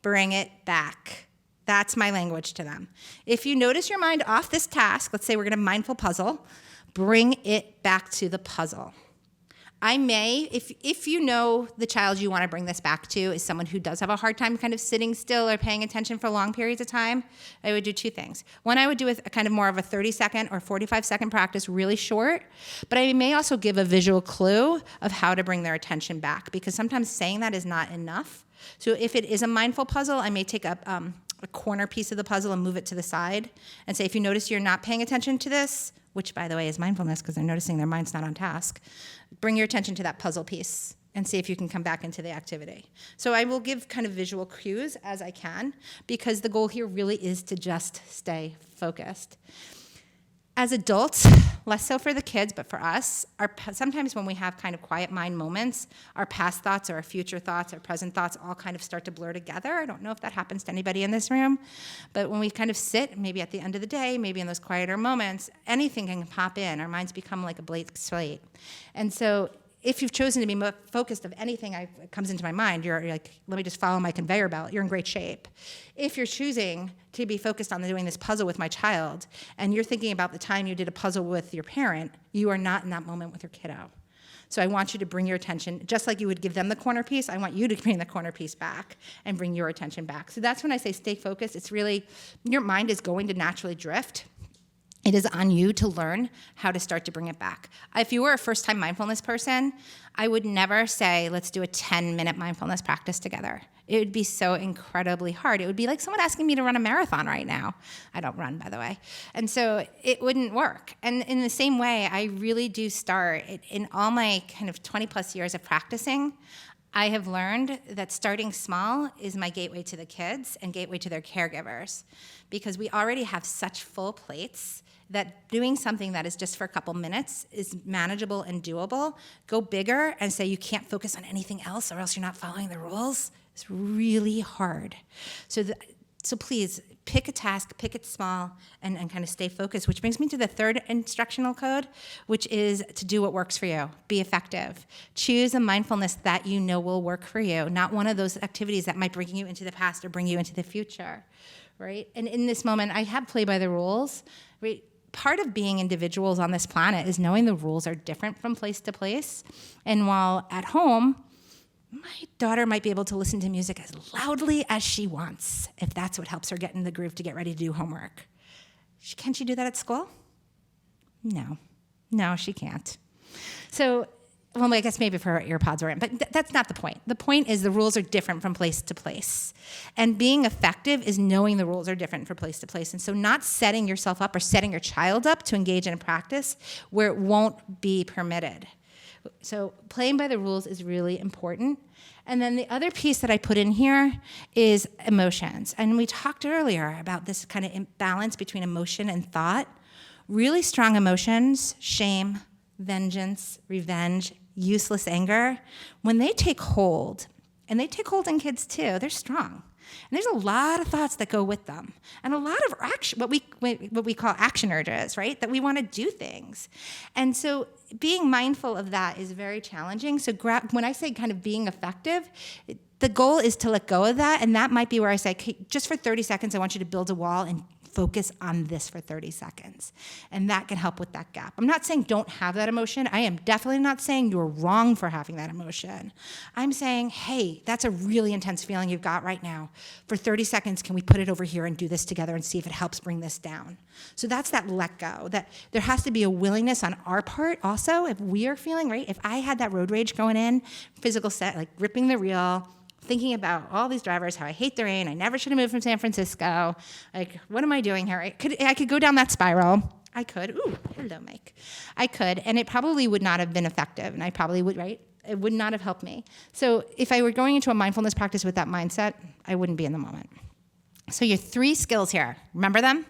S2: bring it back. That's my language to them. If you notice your mind off this task, let's say we're going to mindful puzzle, bring it back to the puzzle. I may, if you know the child you want to bring this back to is someone who does have a hard time kind of sitting still or paying attention for long periods of time, I would do 2 things. One, I would do a kind of more of a 30-second or 45-second practice, really short, but I may also give a visual clue of how to bring their attention back, because sometimes saying that is not enough. So if it is a mindful puzzle, I may take a corner piece of the puzzle and move it to the side and say, if you notice you're not paying attention to this, which, by the way, is mindfulness because they're noticing their mind's not on task, bring your attention to that puzzle piece and see if you can come back into the activity. So I will give kind of visual cues as I can, because the goal here really is to just stay focused. As adults, less so for the kids, but for us, sometimes when we have kind of quiet mind moments, our past thoughts or our future thoughts, our present thoughts all kind of start to blur together. I don't know if that happens to anybody in this room, but when we kind of sit, maybe at the end of the day, maybe in those quieter moments, anything can pop in. Our minds become like a blank slate. And so if you've chosen to be focused of anything that comes into my mind, you're like, let me just follow my conveyor belt, you're in great shape. If you're choosing to be focused on doing this puzzle with my child, and you're thinking about the time you did a puzzle with your parent, you are not in that moment with your kiddo. So I want you to bring your attention, just like you would give them the corner piece, I want you to bring the corner piece back and bring your attention back. So that's when I say stay focused. It's really, your mind is going to naturally drift. It is on you to learn how to start to bring it back. If you were a first-time mindfulness person, I would never say, let's do a 10-minute mindfulness practice together. It would be so incredibly hard. It would be like someone asking me to run a marathon right now. I don't run, by the way. And so it wouldn't work. And in the same way, I really do start, in all my kind of 20-plus years of practicing, I have learned that starting small is my gateway to the kids and gateway to their caregivers, because we already have such full plates that doing something that is just for a couple minutes is manageable and doable. Go bigger and say you can't focus on anything else or else you're not following the rules. It's really hard. So please pick a task, pick it small, and kind of stay focused, which brings me to the third instructional code, which is to do what works for you. Be effective. Choose a mindfulness that you know will work for you, not one of those activities that might bring you into the past or bring you into the future, right? And in this moment, I have play by the rules, right? Part of being individuals on this planet is knowing the rules are different from place to place. And while at home, my daughter might be able to listen to music as loudly as she wants, if that's what helps her get in the groove to get ready to do homework. Can she do that at school? No, she can't. So, well, I guess maybe if her earpods are in, but that's not the point. The point is the rules are different from place to place. And being effective is knowing the rules are different from place to place. And so not setting yourself up or setting your child up to engage in a practice where it won't be permitted. So playing by the rules is really important. And then the other piece that I put in here is emotions. And we talked earlier about this kind of imbalance between emotion and thought. Really strong emotions, shame, vengeance, revenge, useless anger, when they take hold, and they take hold in kids too, they're strong. And there's a lot of thoughts that go with them, and a lot of action, what we call action urges, right? That we want to do things. And so being mindful of that is very challenging. So when I say kind of being effective, the goal is to let go of that, and that might be where I say, okay, just for 30 seconds, I want you to build a wall and focus on this for 30 seconds. And that can help with that gap. I'm not saying don't have that emotion. I am definitely not saying you're wrong for having that emotion. I'm saying, hey, that's a really intense feeling you've got right now. For 30 seconds, can we put it over here and do this together and see if it helps bring this down? So that's that let go. That there has to be a willingness on our part also, if we are feeling, right? If I had that road rage going in, physical set, like gripping the wheel, thinking about all these drivers, how I hate the rain, I never should have moved from San Francisco, like, what am I doing here? I could go down that spiral. I could. Ooh, hello, Mike. I could, and it probably would not have been effective, and I probably would, right? It would not have helped me. So if I were going into a mindfulness practice with that mindset, I wouldn't be in the moment. So your 3 skills here, remember them?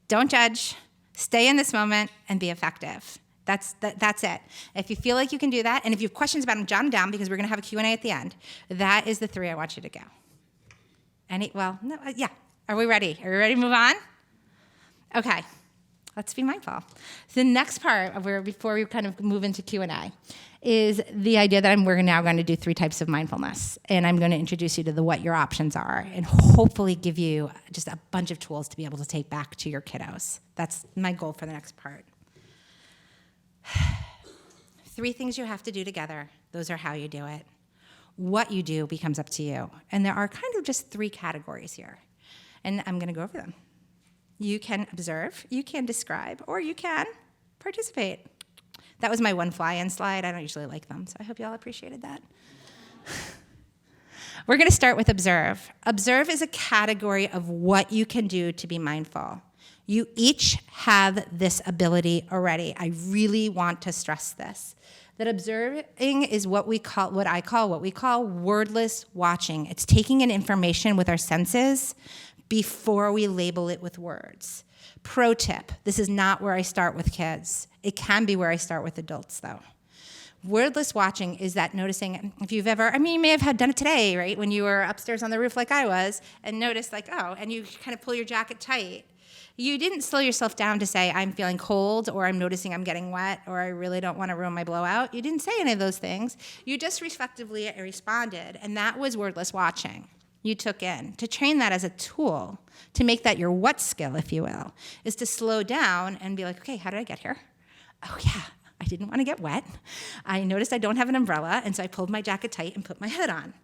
S2: Don't judge, stay in this moment, and be effective. That's it. If you feel like you can do that, and if you have questions about them, jot them down, because we're going to have a Q&A at the end. That is the 3 I want you to go. Yeah. Are we ready? Are we ready to move on? Okay. Let's be mindful. So the next part, before we kind of move into Q&A, is the idea that we're now going to do 3 types of mindfulness. And I'm going to introduce you to what your options are, and hopefully give you just a bunch of tools to be able to take back to your kiddos. That's my goal for the next part. 3 things you have to do together. Those are how you do it. What you do becomes up to you. And there are kind of just 3 categories here. And I'm going to go over them. You can observe, you can describe, or you can participate. That was my one fly-in slide. I don't usually like them, so I hope you all appreciated that. We're going to start with observe. Observe is a category of what you can do to be mindful. You each have this ability already. I really want to stress this. That observing is what we call wordless watching. It's taking in information with our senses before we label it with words. Pro tip, this is not where I start with kids. It can be where I start with adults, though. Wordless watching is that noticing, if you've ever, you may have done it today, right? When you were upstairs on the roof like I was, and noticed and you kind of pull your jacket tight. You didn't slow yourself down to say, I'm feeling cold, or I'm noticing I'm getting wet, or I really don't want to ruin my blowout. You didn't say any of those things. You just reflectively responded, and that was wordless watching. You took in. To train that as a tool, to make that your what skill, if you will, is to slow down and be like, okay, how did I get here? Oh, yeah, I didn't want to get wet. I noticed I don't have an umbrella, and so I pulled my jacket tight and put my hood on.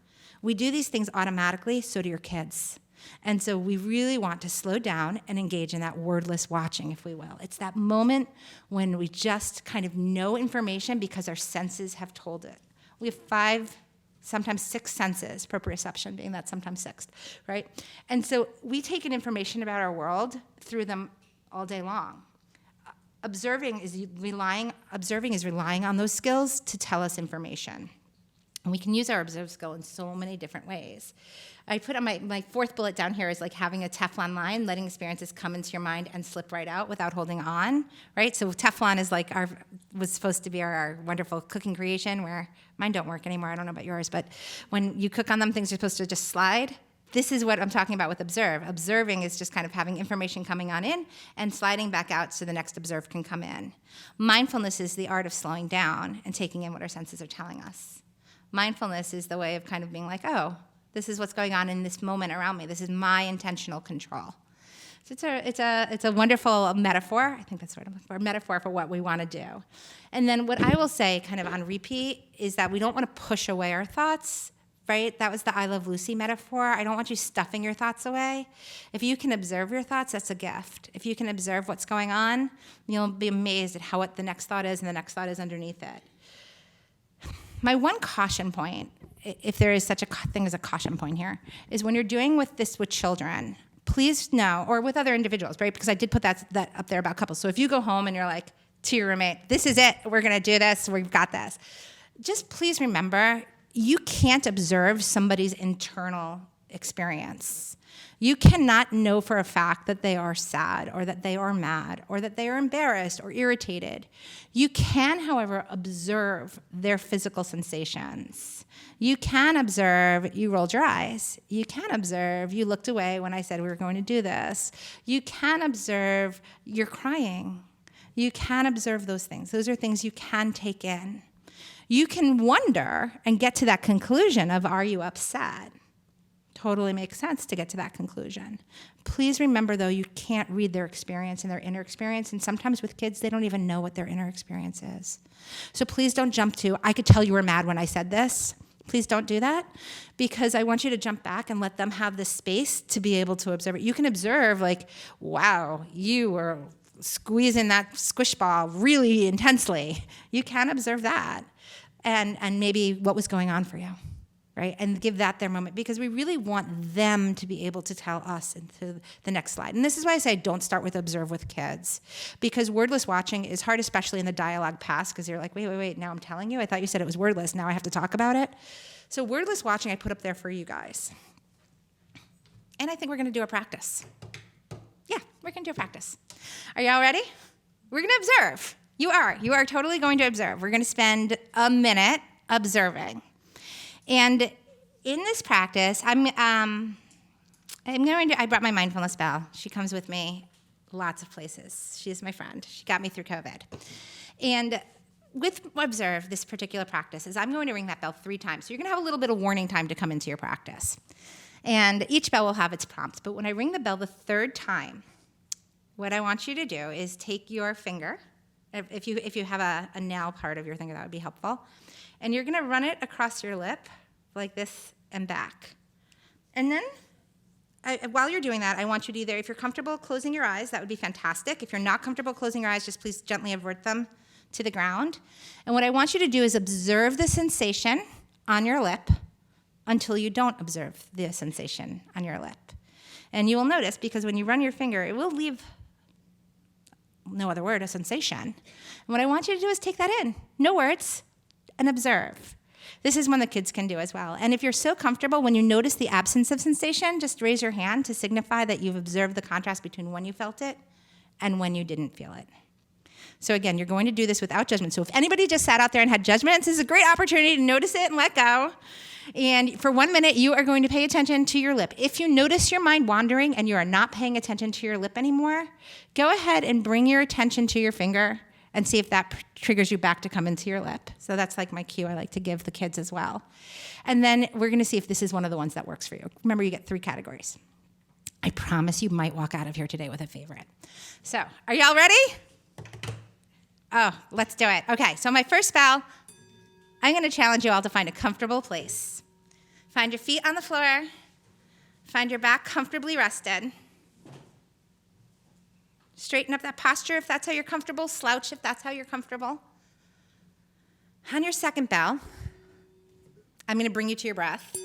S2: We do these things automatically, so do your kids. And so we really want to slow down and engage in that wordless watching, if we will. It's that moment when we just kind of know information because our senses have told it. We have 5, sometimes 6 senses, proprioception being that sometimes 6th, right? And so we take in information about our world through them all day long. Observing is relying on those skills to tell us information. And we can use our observe skill in so many different ways. I put on my 4th bullet down here is like having a Teflon line, letting experiences come into your mind and slip right out without holding on, right? So Teflon is like was supposed to be our wonderful cooking creation, where mine don't work anymore. I don't know about yours, but when you cook on them, things are supposed to just slide. This is what I'm talking about with observe. Observing is just kind of having information coming on in and sliding back out so the next observe can come in. Mindfulness is the art of slowing down and taking in what our senses are telling us. Mindfulness is the way of kind of being like, oh, this is what's going on in this moment around me. This is my intentional control. So it's a wonderful metaphor. I think that's what I'm looking for, a metaphor for what we want to do. And then what I will say kind of on repeat is that we don't want to push away our thoughts, right? That was the I Love Lucy metaphor. I don't want you stuffing your thoughts away. If you can observe your thoughts, that's a gift. If you can observe what's going on, you'll be amazed at what the next thought is and the next thought is underneath it. My one caution point, if there is such a thing as a caution point here, is when you're doing this with children, please know, or with other individuals, right? Because I did put that up there about couples. So if you go home and you're like to your roommate, this is it, we're going to do this, we've got this. Just please remember, you can't observe somebody's internal experience. You cannot know for a fact that they are sad or that they are mad or that they are embarrassed or irritated. You can, however, observe their physical sensations. You can observe you rolled your eyes. You can observe you looked away when I said we were going to do this. You can observe you're crying. You can observe those things. Those are things you can take in. You can wonder and get to that conclusion of, are you upset? Totally makes sense to get to that conclusion. Please remember, though, you can't read their experience and their inner experience, and sometimes with kids, they don't even know what their inner experience is. So please don't jump to, I could tell you were mad when I said this. Please don't do that, because I want you to jump back and let them have the space to be able to observe it. You can observe, like, wow, you were squeezing that squish ball really intensely. You can observe that, and maybe what was going on for you. Right? And give that their moment, because we really want them to be able to tell us into the next slide. And this is why I say don't start with observe with kids, because wordless watching is hard, especially in the dialogue pass, because you're like, wait, now I'm telling you, I thought you said it was wordless, now I have to talk about it. So wordless watching I put up there for you guys. And I think we're gonna do a practice. Yeah, we're gonna do a practice. Are y'all ready? We're gonna observe. You are totally going to observe. We're gonna spend a minute observing. And in this practice, I brought my mindfulness bell. She comes with me lots of places. She is my friend. She got me through COVID. And with observe, this particular practice is I'm going to ring that bell 3 times. So you're going to have a little bit of warning time to come into your practice. And each bell will have its prompts. But when I ring the bell the 3rd time, what I want you to do is take your finger. If you have a nail part of your finger, that would be helpful. And you're going to run it across your lip like this and back. And then while you're doing that, I want you to either, if you're comfortable closing your eyes, that would be fantastic. If you're not comfortable closing your eyes, just please gently avert them to the ground. And what I want you to do is observe the sensation on your lip until you don't observe the sensation on your lip. And you will notice, because when you run your finger, it will leave, no other word, a sensation. And what I want you to do is take that in, no words, and observe. This is one the kids can do as well. And if you're so comfortable, when you notice the absence of sensation, just raise your hand to signify that you've observed the contrast between when you felt it and when you didn't feel it. So again, you're going to do this without judgment. So if anybody just sat out there and had judgments, this is a great opportunity to notice it and let go. And for 1 minute, you are going to pay attention to your lip. If you notice your mind wandering and you are not paying attention to your lip anymore, go ahead and bring your attention to your finger and see if that triggers you back to come into your lip. So that's like my cue I like to give the kids as well. And then we're going to see if this is one of the ones that works for you. Remember, you get 3 categories. I promise you might walk out of here today with a favorite. So are y'all ready? Oh, let's do it. Okay, so my first spell, I'm going to challenge you all to find a comfortable place. Find your feet on the floor. Find your back comfortably rested. Straighten up that posture if that's how you're comfortable. Slouch if that's how you're comfortable. On your second bell, I'm going to bring you to your breath,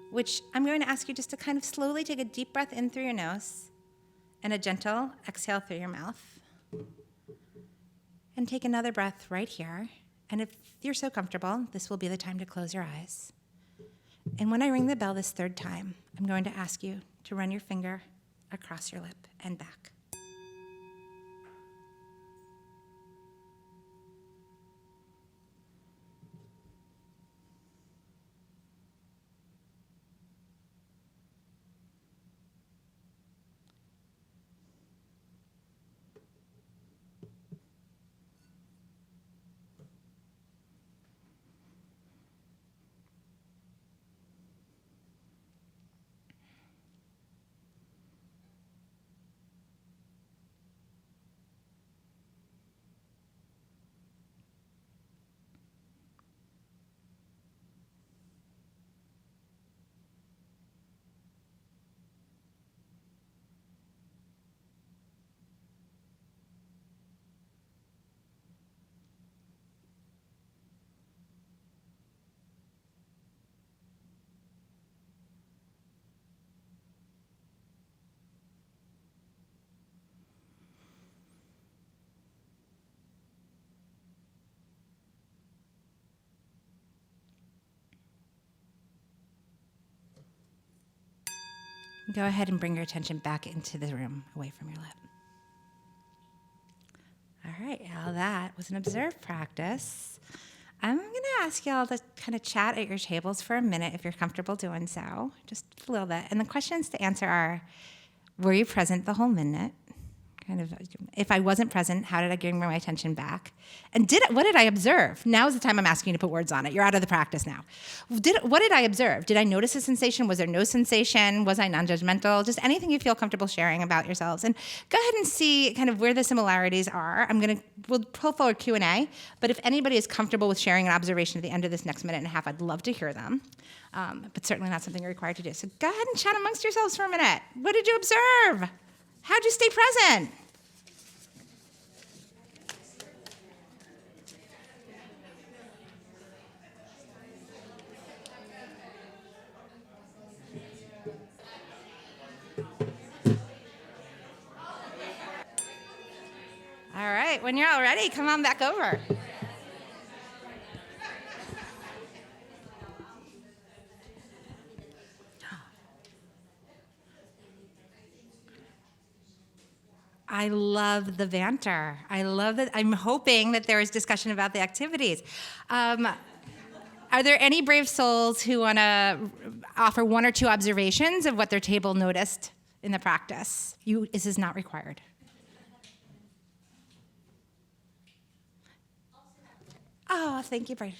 S2: which I'm going to ask you just to kind of slowly take a deep breath in through your nose and a gentle exhale through your mouth. And take another breath right here. And if you're so comfortable, this will be the time to close your eyes. And when I ring the bell this 3rd time, I'm going to ask you to run your finger across your lip and back. Go ahead and bring your attention back into the room, away from your lip. All right, now that was an observed practice. I'm going to ask y'all to kind of chat at your tables for a minute if you're comfortable doing so, just a little bit. And the questions to answer are, were you present the whole minute? If I wasn't present, how did I bring my attention back? And what did I observe? Now's the time I'm asking you to put words on it. You're out of the practice now. What did I observe? Did I notice a sensation? Was there no sensation? Was I non-judgmental? Just anything you feel comfortable sharing about yourselves. And go ahead and see kind of where the similarities are. We'll pull forward Q&A, but if anybody is comfortable with sharing an observation at the end of this next minute and a half, I'd love to hear them. But certainly not something you're required to do. So go ahead and chat amongst yourselves for a minute. What did you observe? How'd you stay present? All right, when you're all ready, come on back over. I love the banter. I love that. I'm hoping that there is discussion about the activities. Are there any brave souls who want to offer one or two observations of what their table noticed in the practice? This is not required. Oh, thank you, Brian.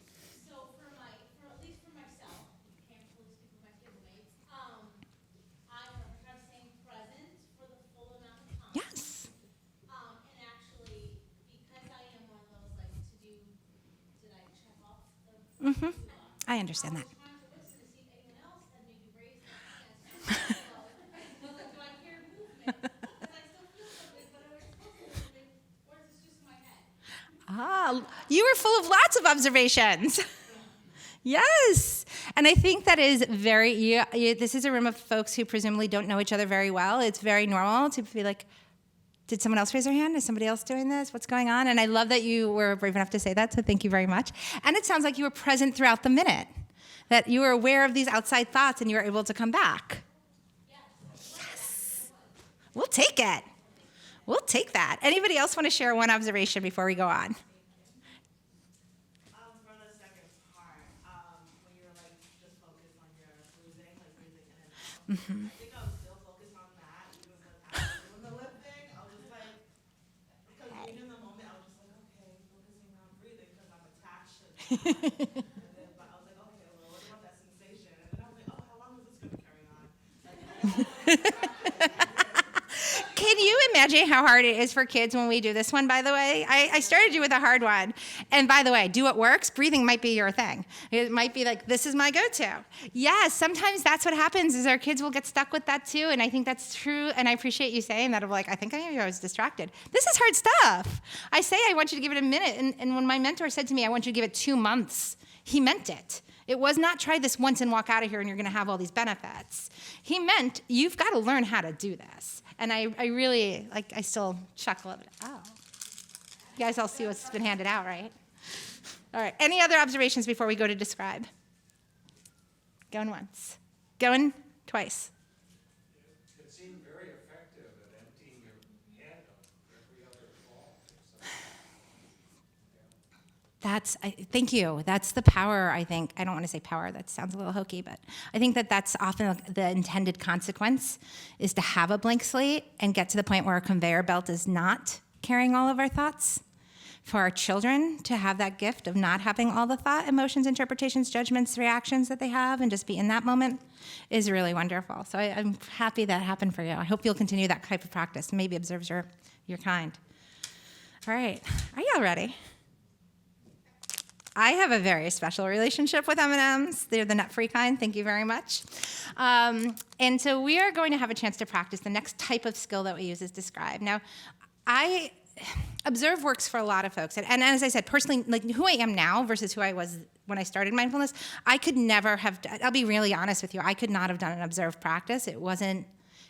S3: So at least for myself, I can't fully speak for my table mates. I have staying present for the full amount of time.
S2: Yes.
S3: And actually, because I am one of those like did I check off the?
S2: I understand that.
S3: I was trying to listen to see if anyone else had maybe raised their hands. So I was like, do I hear movement? Because I still feel something, but am I supposed to movement, or is this just in my head?
S2: You were full of lots of observations. Yes. And I think that is this is a room of folks who presumably don't know each other very well. It's very normal to be like, did someone else raise their hand? Is somebody else doing this? What's going on? And I love that you were brave enough to say that, so thank you very much. And it sounds like you were present throughout the minute, that you were aware of these outside thoughts and you were able to come back. Yes. We'll take it. We'll take that. Anybody else want to share one observation before we go on?
S4: For the second part, when you were like just focused on your breathing in and out. I think I was still focused on that, even when I was doing the lip thing. I was just like, because being in the moment, I was just like, okay, focusing on breathing because I'm attached to that. But I was like, okay, well, what about that sensation? And then I was like, oh, how long is this going to carry on?
S2: Can you imagine how hard it is for kids when we do this one, by the way? I started you with a hard one. And by the way, do what works. Breathing might be your thing. It might be like, this is my go-to. Yes, sometimes that's what happens is our kids will get stuck with that too. And I think that's true. And I appreciate you saying that of like, I think I was distracted. This is hard stuff. I say I want you to give it a minute. And when my mentor said to me, I want you to give it 2 months, he meant it. It was not try this once and walk out of here and you're going to have all these benefits. He meant you've got to learn how to do this. And I really, I still chuckle at it. Oh. You guys all see what's been handed out, right? All right. Any other observations before we go to describe? Going once. Going twice.
S5: It seemed very effective at emptying your head on every other fall.
S2: Thank you. That's the power, I think. I don't want to say power. That sounds a little hokey, but I think that's often the intended consequence is to have a blank slate and get to the point where our conveyor belt is not carrying all of our thoughts. For our children to have that gift of not having all the thought, emotions, interpretations, judgments, reactions that they have and just be in that moment is really wonderful. So I'm happy that happened for you. I hope you'll continue that type of practice. Maybe observe your kind. All right. Are y'all ready? I have a very special relationship with M&Ms. They're the nut-free kind. Thank you very much. And so we are going to have a chance to practice. The next type of skill that we use is describe. Now, observe works for a lot of folks. And as I said, personally, like who I am now versus who I was when I started mindfulness, I could never have, I'll be really honest with you, I could not have done an observed practice. It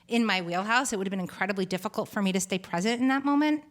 S2: in my wheelhouse. It would have been incredibly difficult for me to stay present in that moment.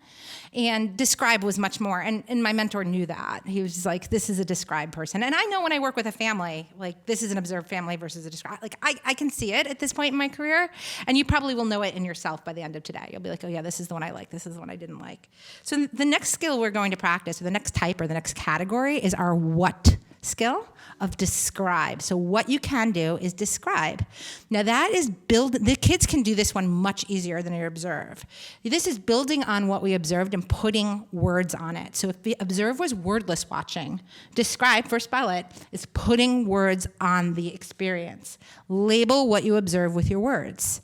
S2: And describe was much more, and my mentor knew that. He was just like, this is a describe person. And I know when I work with a family, like this is an observed family versus a describe, like I can see it at this point in my career, and you probably will know it in yourself by the end of today. You'll be like, oh yeah, this is the one I like, this is the one I didn't like. So the next skill we're going to practice, or the next type or the next category is our what skill of describe. So what you can do is describe. Now that is the kids can do this one much easier than you observe. This is building on what we observed and putting words on it. So if the observe was wordless watching, describe, for spell it, is putting words on the experience. Label what you observe with your words.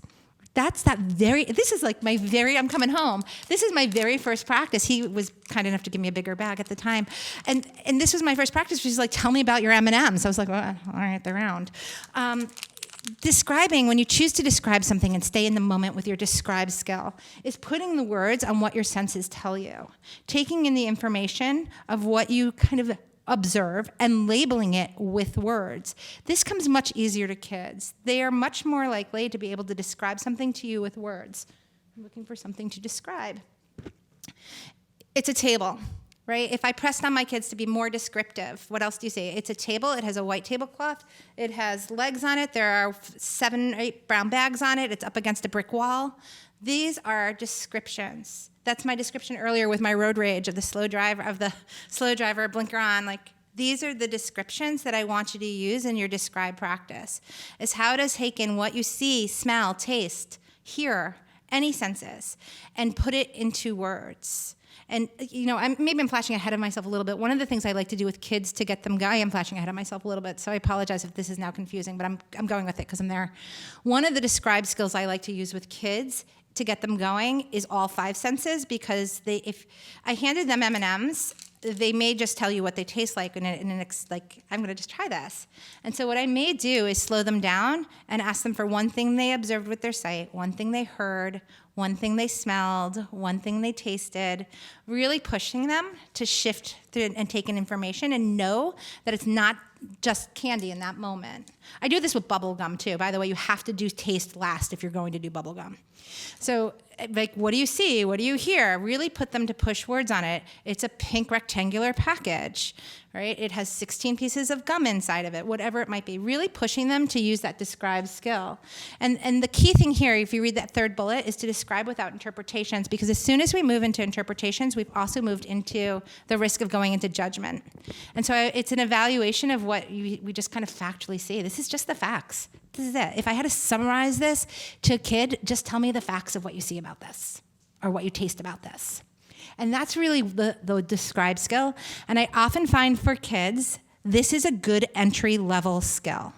S2: This is like I'm coming home. This is my very first practice. He was kind enough to give me a bigger bag at the time. And this was my first practice. She's like, tell me about your M&Ms. I was like, well, all right, they're round. Describing, when you choose to describe something and stay in the moment with your describe skill, is putting the words on what your senses tell you. Taking in the information of what you kind of observe and labeling it with words. This comes much easier to kids. They are much more likely to be able to describe something to you with words. I'm looking for something to describe. It's a table, right? If I pressed on my kids to be more descriptive, what else do you see? It's a table. It has a white tablecloth. It has legs on it. There are 7 or 8 brown bags on it. It's up against a brick wall. These are descriptions. That's my description earlier with my road rage of the slow driver, blinker on. Like, these are the descriptions that I want you to use in your describe practice. Is how to take in what you see, smell, taste, hear, any senses, and put it into words. And, maybe I'm flashing ahead of myself a little bit. One of the things I like to do with kids to get them going, I am flashing ahead of myself a little bit, so I apologize if this is now confusing, but I'm going with it because I'm there. One of the describe skills I like to use with kids to get them going is all 5 senses, because if I handed them M&Ms, they may just tell you what they taste like, and I'm going to just try this. And so what I may do is slow them down and ask them for one thing they observed with their sight, one thing they heard, one thing they smelled, one thing they tasted, really pushing them to shift through and take in information and know that it's not just candy in that moment. I do this with bubble gum too. By the way, you have to do taste last if you're going to do bubble gum. So, like, what do you see? What do you hear? Really put them to push words on it. It's a pink rectangular package, right? It has 16 pieces of gum inside of it, whatever it might be. Really pushing them to use that describe skill. And the key thing here, if you read that third bullet, is to describe without interpretations, because as soon as we move into interpretations, we've also moved into the risk of going into judgment. And so it's an evaluation of what we just kind of factually see. This is just the facts. This is it. If I had to summarize this to a kid, just tell me the facts of what you see about this or what you taste about this. And that's really the describe skill. And I often find for kids, this is a good entry-level skill.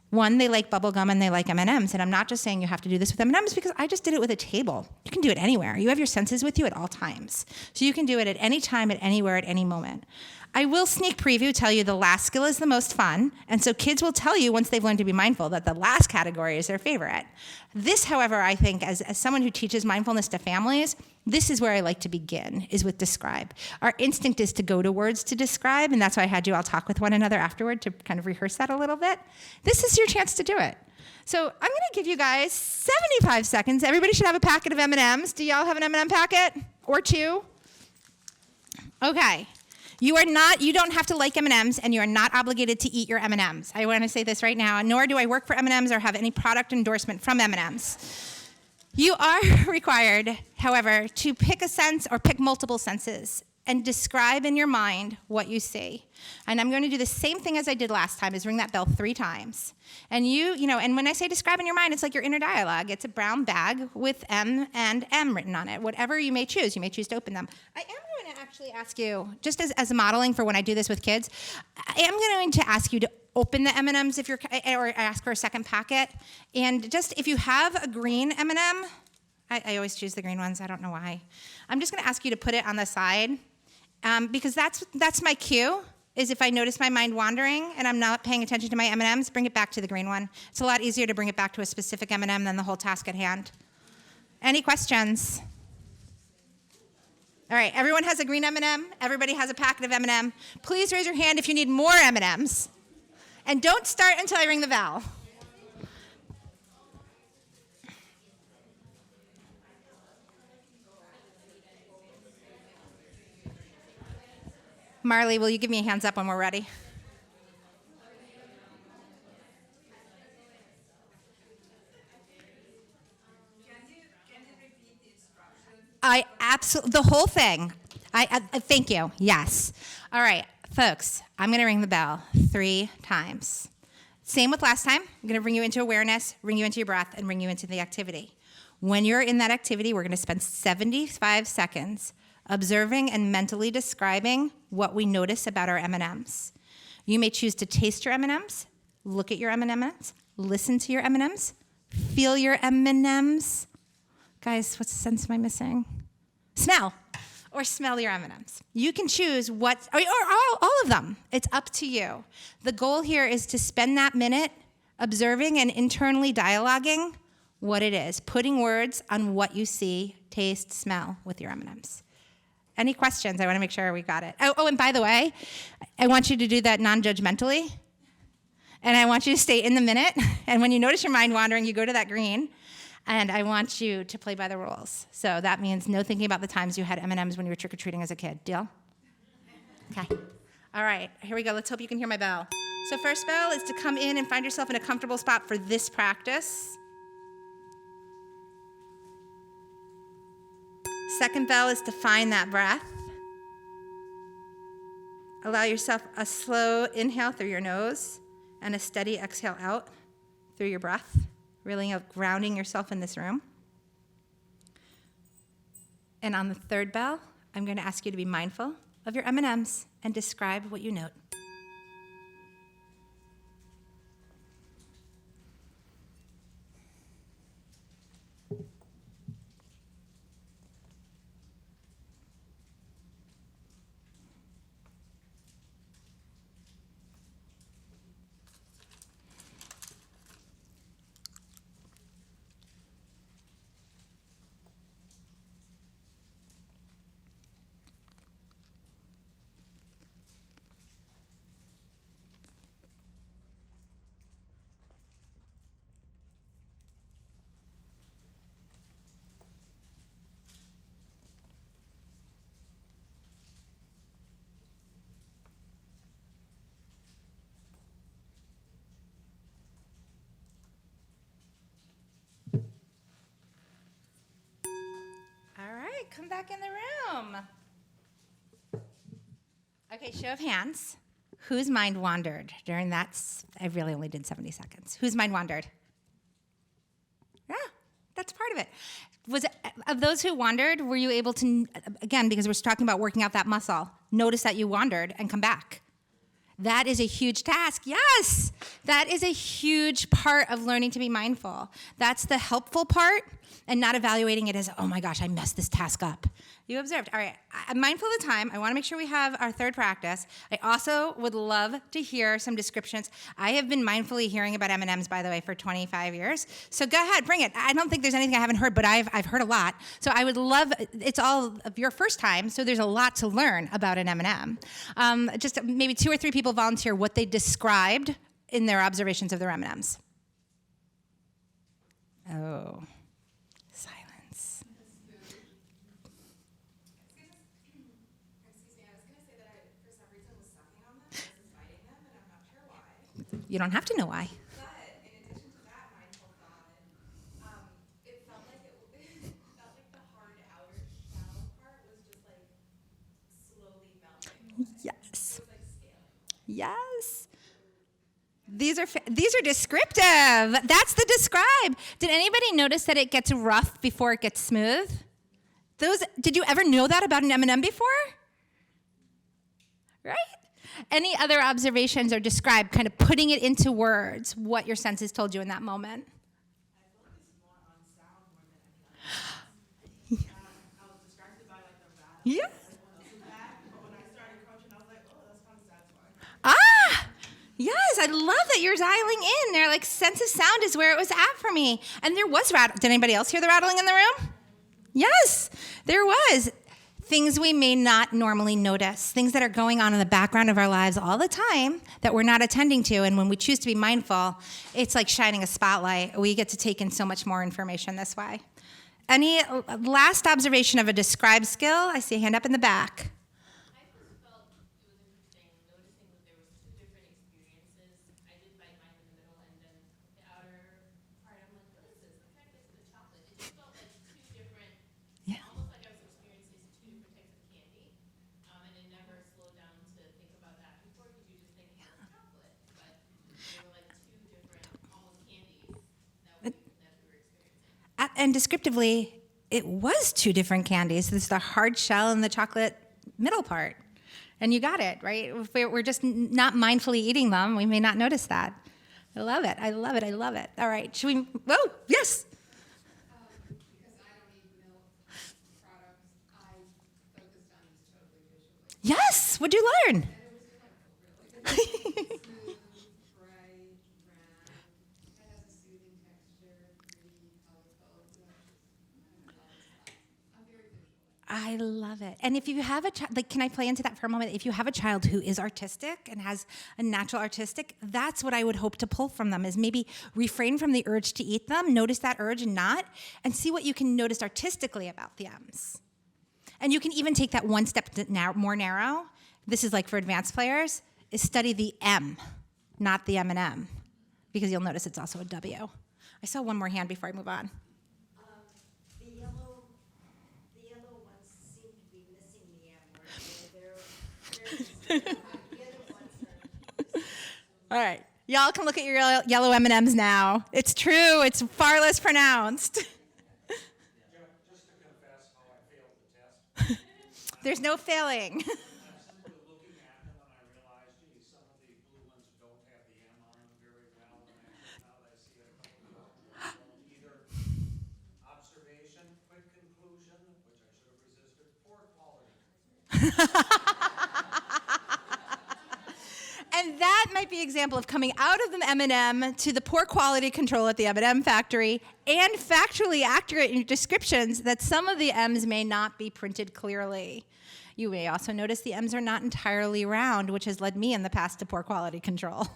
S2: One, they like bubble gum and they like M&Ms. And I'm not just saying you have to do this with M&Ms, because I just did it with a table. You can do it anywhere. You have your senses with you at all times. So you can do it at any time, at anywhere, at any moment. I will sneak preview, tell you the last skill is the most fun. And so kids will tell you once they've learned to be mindful that the last category is their favorite. This, however, I think as someone who teaches mindfulness to families, this is where I like to begin, is with describe. Our instinct is to go to words to describe, and that's why I had you all talk with one another afterward to kind of rehearse that a little bit. This is your chance to do it. So I'm going to give you guys 75 seconds. Everybody should have a packet of M&Ms. Do y'all have an M&M packet? Or 2? Okay. You don't have to like M&Ms, and you are not obligated to eat your M&Ms. I want to say this right now, nor do I work for M&Ms or have any product endorsement from M&Ms. You are required, however, to pick a sense or pick multiple senses and describe in your mind what you see. And I'm going to do the same thing as I did last time, is ring that bell 3 times. And and when I say describe in your mind, it's like your inner dialogue. It's a brown bag with M and M written on it. Whatever you may choose to open them. I am going to actually ask you, just as a modeling for when I do this with kids, I am going to ask you to open the M&Ms or ask for a second packet. And just if you have a green M&M, I always choose the green ones. I don't know why. I'm just going to ask you to put it on the side, because that's my cue. Is if I notice my mind wandering and I'm not paying attention to my M&Ms, bring it back to the green one. It's a lot easier to bring it back to a specific M&M than the whole task at hand. Any questions? All right, everyone has a green M&M. Everybody has a packet of M&M. Please raise your hand if you need more M&Ms. And don't start until I ring the bell. Marley, will you give me a hands up when we're ready? I absolutely, the whole thing. I thank you. Yes. All right, folks, I'm going to ring the bell 3 times. Same with last time. I'm going to bring you into awareness, bring you into your breath, and bring you into the activity. When you're in that activity, we're going to spend 75 seconds observing and mentally describing what we notice about our M&Ms. You may choose to taste your M&Ms, look at your M&Ms, listen to your M&Ms, feel your M&Ms. Guys, what sense am I missing? Smell, or smell your M&Ms. You can choose what, or all of them. It's up to you. The goal here is to spend that minute observing and internally dialoguing what it is, putting words on what you see, taste, smell with your M&Ms. Any questions? I want to make sure we got it. Oh, and by the way, I want you to do that non-judgmentally, and I want you to stay in the minute, and when you notice your mind wandering, you go to that green, and I want you to play by the rules. So that means no thinking about the times you had M&Ms when you were trick-or-treating as a kid. Deal? Okay. All right, here we go. Let's hope you can hear my bell. So first bell is to come in and find yourself in a comfortable spot for this practice. Second bell is to find that breath. Allow yourself a slow inhale through your nose and a steady exhale out through your breath, really grounding yourself in this room. And on the third bell, I'm going to ask you to be mindful of your M&Ms and describe what you note. Come back in the room. Okay, show of hands. Whose mind wandered during that? I really only did 70 seconds. Whose mind wandered? Yeah, that's part of it. Was it, of those who wandered, were you able to, again, because we're talking about working out that muscle, notice that you wandered and come back? That is a huge task. Yes, that is a huge part of learning to be mindful. That's the helpful part, and not evaluating it as, oh my gosh, I messed this task up. You observed. All right, I'm mindful of the time. I want to make sure we have our third practice. I also would love to hear some descriptions. I have been mindfully hearing about M&Ms, by the way, for 25 years. So go ahead, bring it. I don't think there's anything I haven't heard, but I've heard a lot. So I would love, it's all of your first time, so there's a lot to learn about an M&M. Just maybe 2 or 3 people volunteer what they described in their observations of their M&Ms. Oh. Silence.
S4: Excuse me, I was going to say that I, for some reason, was sucking on them versus biting them, and I'm not sure why.
S2: You don't have to know why.
S4: But in addition to that mindful thought, it felt like felt like the hard outer shell part was just like slowly melting away.
S2: Yes.
S4: It was like scaling.
S2: Yes. These are descriptive. That's the describe. Did anybody notice that it gets rough before it gets smooth? Did you ever know that about an M&M before? Right? Any other observations or describe, kind of putting it into words, what your senses told you in that moment?
S4: I focused more on sound more than anything else. I was distracted by like the rattle.
S2: Yeah.
S4: But when I started coaching, I was like, oh, that's kind of satisfying.
S2: Ah! Yes, I love that you're dialing in. They're like, sense of sound is where it was at for me. And there was rattle. Did anybody else hear the rattling in the room? Yes, there was. Things we may not normally notice, things that are going on in the background of our lives all the time that we're not attending to. And when we choose to be mindful, it's like shining a spotlight. We get to take in so much more information this way. Any last observation of a describe skill? I see a hand up in the back.
S3: I just felt it was
S2: and descriptively, it was two different candies. There's the hard shell and the chocolate middle part. And you got it, right? If we're just not mindfully eating them, we may not notice that. I love it. I love it. I love it. All right. Should we? Oh, yes.
S6: Because I don't eat milk products, I focused on this totally visually.
S2: Yes. What'd you learn?
S6: And it was delightful, really. Smooth, bright, round. It has a soothing texture, pretty, colorful. I'm very visual.
S2: I love it. And if you have a child, like, can I play into that for a moment? If you have a child who is artistic and has a natural artistic, that's what I would hope to pull from them is maybe refrain from the urge to eat them, notice that urge and not, and see what you can notice artistically about the M's. And you can even take that one step more narrow. This is like for advanced players, is study the M, not the M&M, because you'll notice it's also a W. I saw one more hand before I move on.
S7: The yellow ones seem to be missing the M word. The other ones are.
S2: All right. Y'all can look at your yellow M&Ms now. It's true. It's far less pronounced.
S5: Just to confess how I failed the test.
S2: There's no failing.
S5: I'm simply looking at them and I realized, gee, some of the blue ones don't have the M on them very well. And actually now that I see it, a couple of them don't either. Observation, quick conclusion, which I should have resisted, poor quality.
S2: And that might be an example of coming out of the M&M to the poor quality control at the M&M factory and factually accurate in your descriptions that some of the M's may not be printed clearly. You may also notice the M's are not entirely round, which has led me in the past to poor quality control.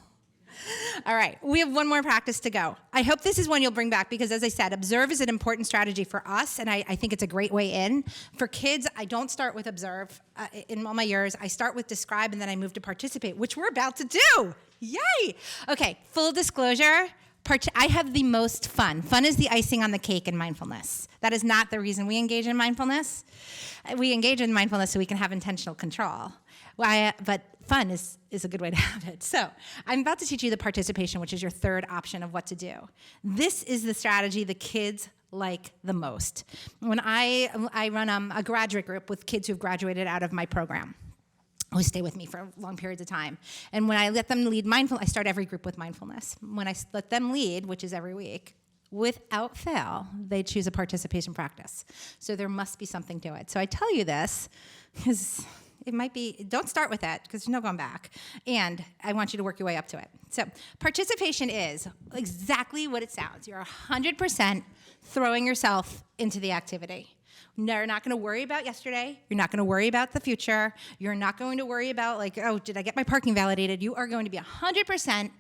S2: All right, we have one more practice to go. I hope this is one you'll bring back because, as I said, observe is an important strategy for us, and I think it's a great way in. For kids, I don't start with observe. In all my years, I start with describe, and then I move to participate, which we're about to do. Yay! Okay, full disclosure, I have the most fun. Fun is the icing on the cake in mindfulness. That is not the reason we engage in mindfulness. We engage in mindfulness so we can have intentional control. But fun is a good way to have it. So I'm about to teach you the participation, which is your third option of what to do. This is the strategy the kids like the most. When I run a graduate group with kids who've graduated out of my program, who stay with me for long periods of time. And when I let them lead mindfulness, I start every group with mindfulness. When I let them lead, which is every week, without fail, they choose a participation practice. So there must be something to it. So I tell you this because it might be, don't start with that because there's no going back. And I want you to work your way up to it. So participation is exactly what it sounds. You're 100% throwing yourself into the activity. You're not going to worry about yesterday. You're not going to worry about the future. You're not going to worry about, like, oh, did I get my parking validated? You are going to be 100%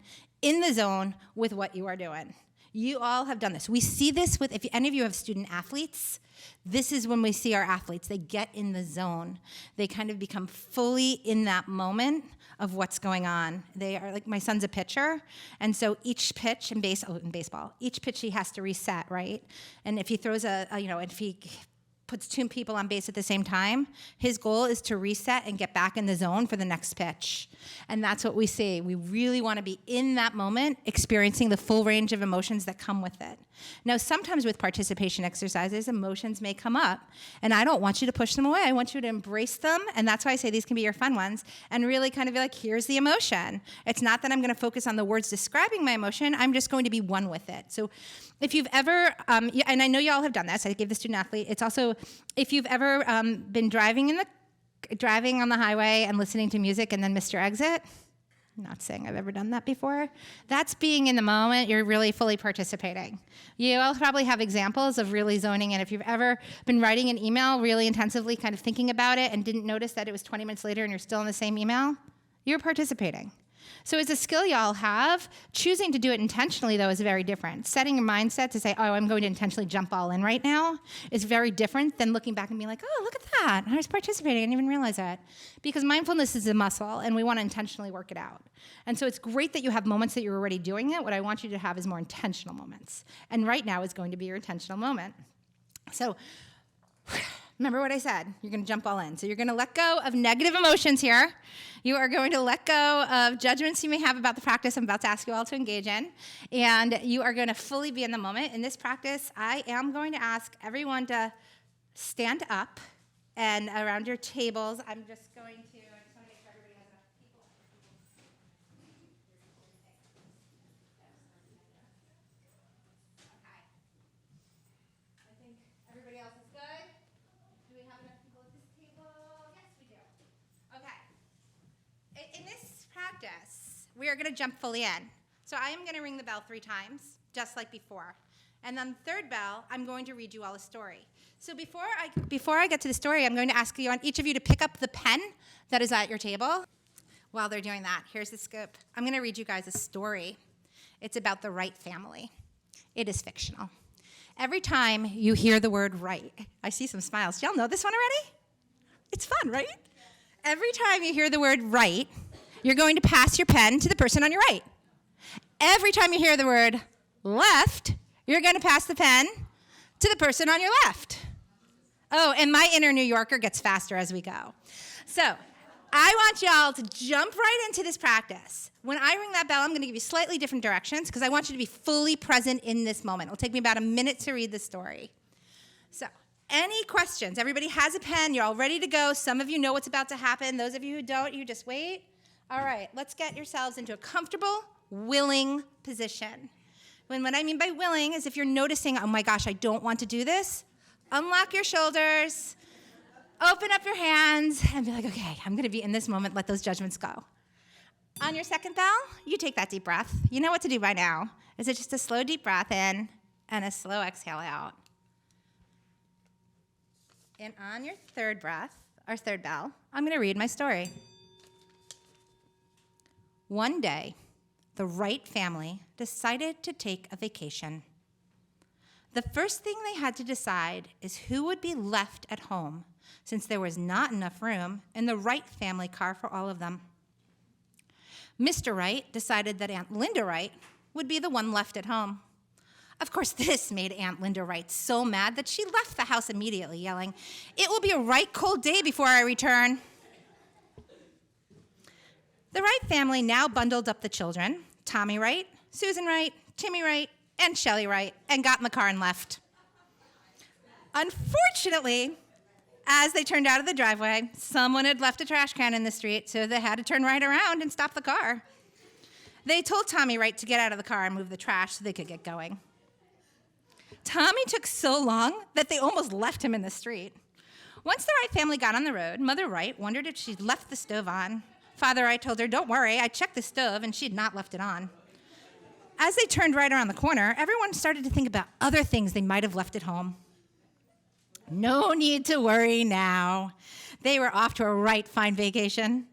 S2: in the zone with what you are doing. You all have done this. We see this with, if any of you have student athletes, this is when we see our athletes. They get in the zone. They kind of become fully in that moment of what's going on. They are like, my son's a pitcher, and so each pitch in baseball, each pitch he has to reset, right? And if he throws if he puts two people on base at the same time, his goal is to reset and get back in the zone for the next pitch. And that's what we see. We really want to be in that moment, experiencing the full range of emotions that come with it. Now, sometimes with participation exercises, emotions may come up, and I don't want you to push them away. I want you to embrace them, and that's why I say these can be your fun ones, and really kind of be like, here's the emotion. It's not that I'm going to focus on the words describing my emotion. I'm just going to be one with it. So if you've ever, and I know you all have done this, I gave the student athlete, it's also, if you've ever been driving on the highway and listening to music and then missed your exit, I'm not saying I've ever done that before. That's being in the moment. You're really fully participating. You all probably have examples of really zoning in. If you've ever been writing an email really intensively, kind of thinking about it, and didn't notice that it was 20 minutes later and you're still in the same email, you're participating. So it's a skill y'all have. Choosing to do it intentionally, though, is very different. Setting your mindset to say, oh, I'm going to intentionally jump all in right now is very different than looking back and being like, oh, look at that. I was participating. I didn't even realize that. Because mindfulness is a muscle, and we want to intentionally work it out. And so it's great that you have moments that you're already doing it. What I want you to have is more intentional moments. And right now is going to be your intentional moment. So remember what I said. You're going to jump all in. So you're going to let go of negative emotions here. You are going to let go of judgments you may have about the practice I'm about to ask you all to engage in, and you are going to fully be in the moment. In this practice, I am going to ask everyone to stand up, and around your tables, I'm just going to, I just want to make sure everybody has enough people. Okay. I think everybody else is good. Do we have enough people at this table? Yes, we do. Okay. In this practice, we are going to jump fully in. So I am going to ring the bell 3 times, just like before. And then the third bell, I'm going to read you all a story. So before I get to the story, I'm going to ask each of you to pick up the pen that is at your table. While they're doing that, here's the scoop. I'm going to read you guys a story. It's about the Wright family. It is fictional. Every time you hear the word Wright, I see some smiles. Y'all know this one already? It's fun, right? Every time you hear the word Wright, you're going to pass your pen to the person on your right. Every time you hear the word left, you're going to pass the pen to the person on your left. Oh, and my inner New Yorker gets faster as we go. So I want y'all to jump right into this practice. When I ring that bell, I'm going to give you slightly different directions because I want you to be fully present in this moment. It'll take me about a minute to read the story. So, any questions? Everybody has a pen. You're all ready to go. Some of you know what's about to happen. Those of you who don't, you just wait. All right, let's get yourselves into a comfortable, willing position. What I mean by willing is if you're noticing, oh my gosh, I don't want to do this, unlock your shoulders, open up your hands, and be like, okay, I'm going to be in this moment. Let those judgments go. On your second bell, you take that deep breath. You know what to do by now. Is it just a slow, deep breath in and a slow exhale out? And on your third breath, or third bell, I'm going to read my story. One day, the Wright family decided to take a vacation. The first thing they had to decide is who would be left at home, since there was not enough room in the Wright family car for all of them. Mr. Wright decided that Aunt Linda Wright would be the one left at home. Of course, this made Aunt Linda Wright so mad that she left the house immediately, yelling, "It will be a right cold day before I return." The Wright family now bundled up the children, Tommy Wright, Susan Wright, Timmy Wright, and Shelley Wright, and got in the car and left. Unfortunately, as they turned out of the driveway, someone had left a trash can in the street, so they had to turn right around and stop the car. They told Tommy Wright to get out of the car and move the trash so they could get going. Tommy took so long that they almost left him in the street. Once the Wright family got on the road, Mother Wright wondered if she'd left the stove on. Father Wright told her, "Don't worry, I checked the stove," and she'd not left it on. As they turned right around the corner, everyone started to think about other things they might have left at home. No need to worry now. They were off to a right fine vacation.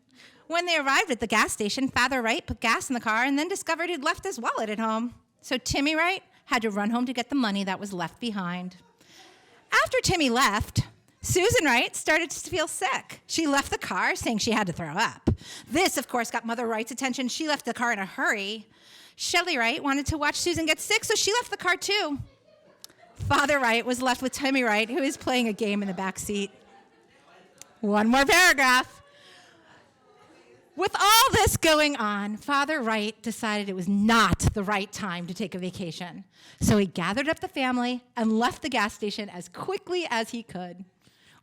S2: When they arrived at the gas station, Father Wright put gas in the car and then discovered he'd left his wallet at home. So Timmy Wright had to run home to get the money that was left behind. After Timmy left, Susan Wright started to feel sick. She left the car saying she had to throw up. This, of course, got Mother Wright's attention. She left the car in a hurry. Shelley Wright wanted to watch Susan get sick, so she left the car too. Father Wright was left with Timmy Wright, who is playing a game in the back seat. One more paragraph. With all this going on, Father Wright decided it was not the right time to take a vacation. So he gathered up the family and left the gas station as quickly as he could.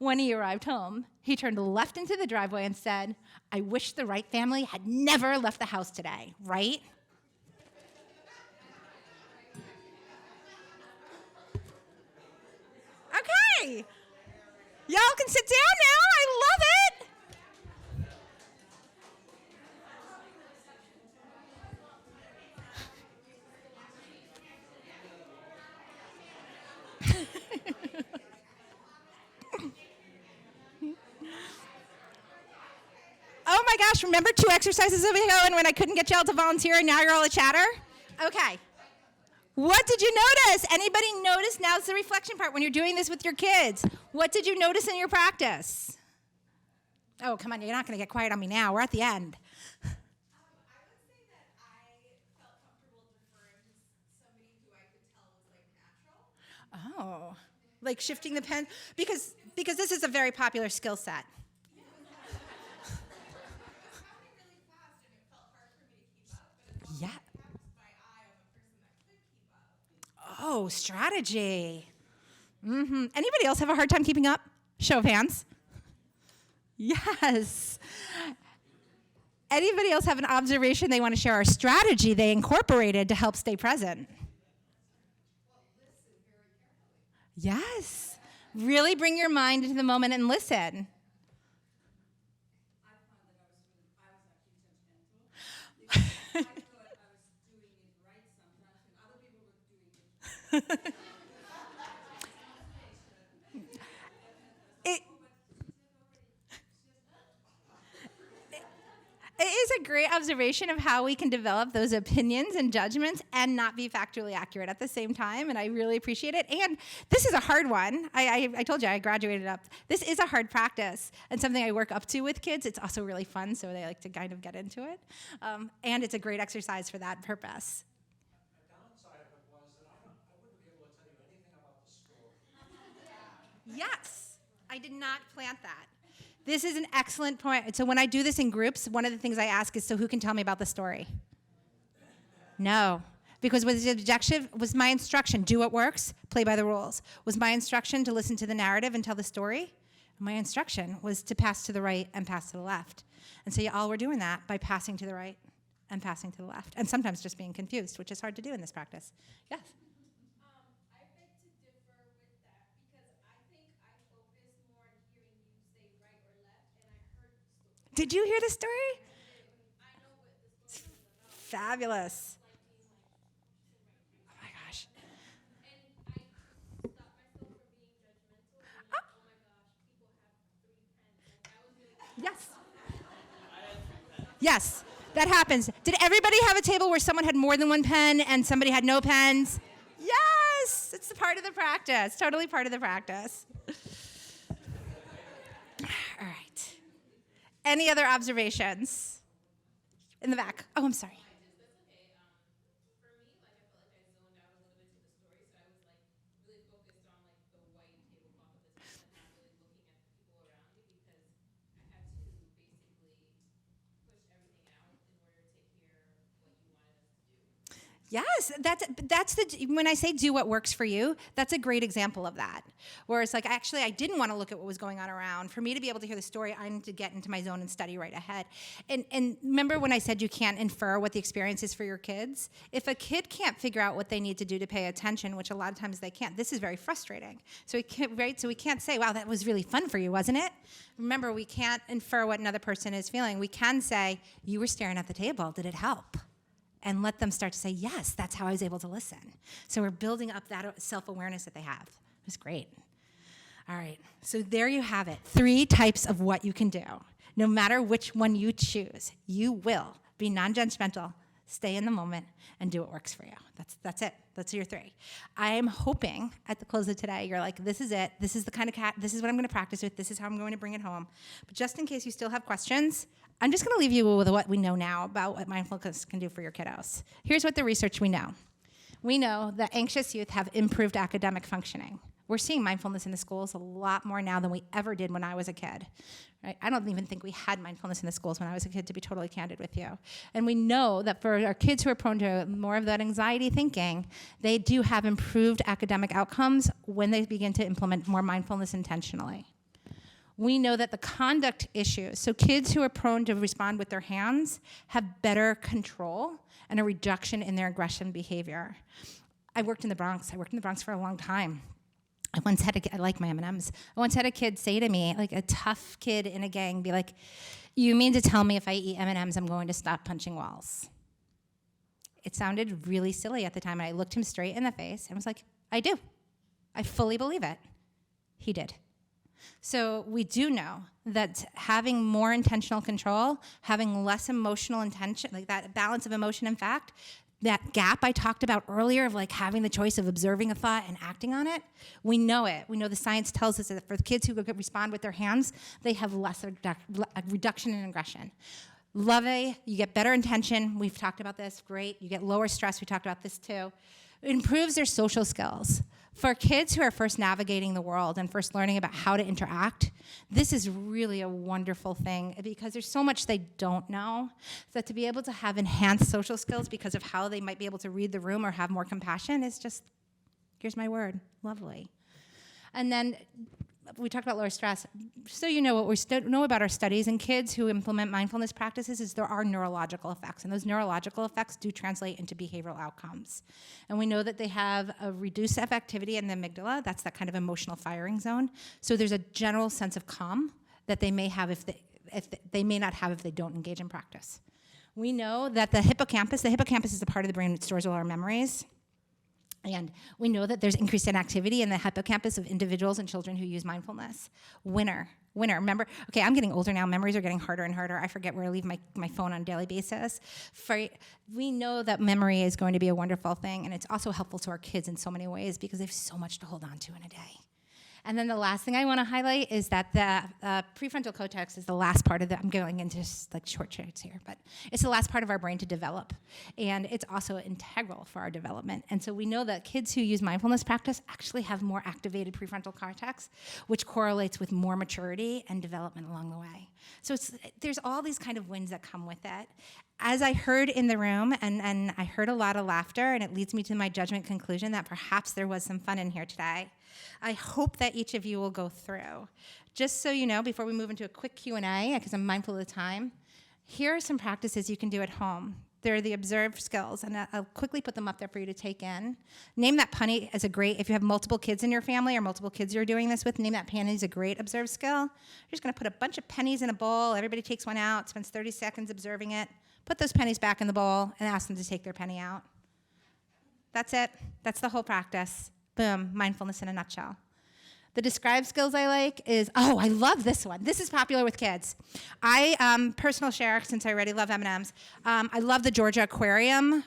S2: When he arrived home, he turned left into the driveway and said, "I wish the Wright family had never left the house today, right?" Okay. Y'all can sit down now. I love it. Oh my gosh, remember 2 exercises ago and when I couldn't get y'all to volunteer and now you're all a chatter? Okay. What did you notice? Anybody notice? Now's the reflection part when you're doing this with your kids. What did you notice in your practice? Oh, come on, you're not going to get quiet on me now. We're at the end.
S6: I would say that I felt comfortable deferring to somebody who I could tell was like natural.
S2: Oh, like shifting the pen? Because this is a very popular skill set. Oh, strategy. Anybody else have a hard time keeping up? Show of hands. Yes. Anybody else have an observation they want to share or strategy they incorporated to help stay present? Yes. Really bring your mind into the moment and listen.
S6: I found that I was actually judgmental because I thought I was doing it right sometimes when other people were doing it.
S2: It, it is a great observation of how we can develop those opinions and judgments and not be factually accurate at the same time, and I really appreciate it. And this is a hard one. I told you I graduated up. This is a hard practice and something I work up to with kids. It's also really fun, so they like to kind of get into it. And it's a great exercise for that purpose.
S5: The downside of it was that I wouldn't be able to tell you anything about the story.
S2: Yes, I did not plant that. This is an excellent point. So when I do this in groups, one of the things I ask is, so who can tell me about the story? No. Because was the objective, was my instruction, do what works, play by the rules. Was my instruction to listen to the narrative and tell the story? My instruction was to pass to the right and pass to the left. And so you all were doing that by passing to the right and passing to the left. And sometimes just being confused, which is hard to do in this practice. Yes?
S3: I beg to differ with that because I think I focused more on hearing you say right or left, and I heard the story.
S2: Did you hear the story?
S3: I know what the story was about.
S2: Fabulous.
S3: Like being like,
S2: Oh my gosh.
S3: and I stopped myself from being judgmental. And like, oh my gosh, people have 3 pens. Like I was really.
S2: Yes. Yes, that happens. Did everybody have a table where someone had more than one pen and somebody had no pens? Yes, it's a part of the practice, totally part of the practice. All right. Any other observations? In the back. Oh, I'm sorry.
S8: That's okay. For me, like I felt like I zoned out a little bit to the story, so I was like really focused on like the white tablecloth of this person, not really looking at the people around me because I had to basically push everything out in order to hear what you wanted us to do.
S2: Yes, that's the, when I say do what works for you, that's a great example of that. Where it's like, actually, I didn't want to look at what was going on around. For me to be able to hear the story, I need to get into my zone and study right ahead. And remember when I said you can't infer what the experience is for your kids? If a kid can't figure out what they need to do to pay attention, which a lot of times they can't, this is very frustrating. So we can't, right? So we can't say, wow, that was really fun for you, wasn't it? Remember, we can't infer what another person is feeling. We can say, you were staring at the table, did it help? And let them start to say, yes, that's how I was able to listen. So we're building up that self-awareness that they have. It was great. All right, so there you have it. 3 types of what you can do. No matter which one you choose, you will be non-judgmental, stay in the moment, and do what works for you. That's it. That's your 3. I am hoping at the close of today, you're like, this is it. This is the kind of this is what I'm going to practice with. This is how I'm going to bring it home. But just in case you still have questions, I'm just going to leave you with what we know now about what mindfulness can do for your kiddos. Here's what the research we know. We know that anxious youth have improved academic functioning. We're seeing mindfulness in the schools a lot more now than we ever did when I was a kid. Right? I don't even think we had mindfulness in the schools when I was a kid, to be totally candid with you. And we know that for our kids who are prone to more of that anxiety thinking, they do have improved academic outcomes when they begin to implement more mindfulness intentionally. We know that the conduct issues, so kids who are prone to respond with their hands have better control and a reduction in their aggression behavior. I worked in the Bronx. I worked in the Bronx for a long time. I once had I like my M&Ms. I once had a kid say to me, like a tough kid in a gang, be like, you mean to tell me if I eat M&Ms, I'm going to stop punching walls? It sounded really silly at the time, and I looked him straight in the face and was like, I do. I fully believe it. He did. So we do know that having more intentional control, having less emotional intention, like that balance of emotion and fact, that gap I talked about earlier of like having the choice of observing a thought and acting on it, we know it. We know the science tells us that for the kids who respond with their hands, they have less reduction in aggression. Love-A, you get better intention. We've talked about this. Great. You get lower stress. We talked about this too. It improves their social skills. For kids who are first navigating the world and first learning about how to interact, this is really a wonderful thing because there's so much they don't know. So to be able to have enhanced social skills because of how they might be able to read the room or have more compassion is just Here's my word. Lovely. And then we talked about lower stress. So you know what we know about our studies in kids who implement mindfulness practices is there are neurological effects, and those neurological effects do translate into behavioral outcomes. And we know that they have a reduced activity in the amygdala. That's that kind of emotional firing zone. So there's a general sense of calm that they may have if they may not have if they don't engage in practice. We know that the hippocampus is the part of the brain that stores all our memories. And we know that there's increased inactivity in the hippocampus of individuals and children who use mindfulness. Winner. Remember, okay, I'm getting older now. Memories are getting harder and harder. I forget where I leave my phone on a daily basis. We know that memory is going to be a wonderful thing, and it's also helpful to our kids in so many ways because they have so much to hold on to in a day. And then the last thing I want to highlight is that the prefrontal cortex is the last part of I'm going into like short charts here, but it's the last part of our brain to develop. And it's also integral for our development. And so we know that kids who use mindfulness practice actually have more activated prefrontal cortex, which correlates with more maturity and development along the way. So there's all these kind of wins that come with it. As I heard in the room, and I heard a lot of laughter, and it leads me to my judgment conclusion that perhaps there was some fun in here today. I hope that each of you will go through. Just so you know, before we move into a quick Q&A, because I'm mindful of the time, here are some practices you can do at home. They're the observed skills, and I'll quickly put them up there for you to take in. Name that punny as a great, if you have multiple kids in your family or multiple kids you're doing this with, name that penny as a great observed skill. You're just going to put a bunch of pennies in a bowl. Everybody takes one out, spends 30 seconds observing it. Put those pennies back in the bowl and ask them to take their penny out. That's it. That's the whole practice. Boom, mindfulness in a nutshell. The describe skills I like is, I love this one. This is popular with kids. Personal share, since I already love M&Ms, I love the Georgia Aquarium.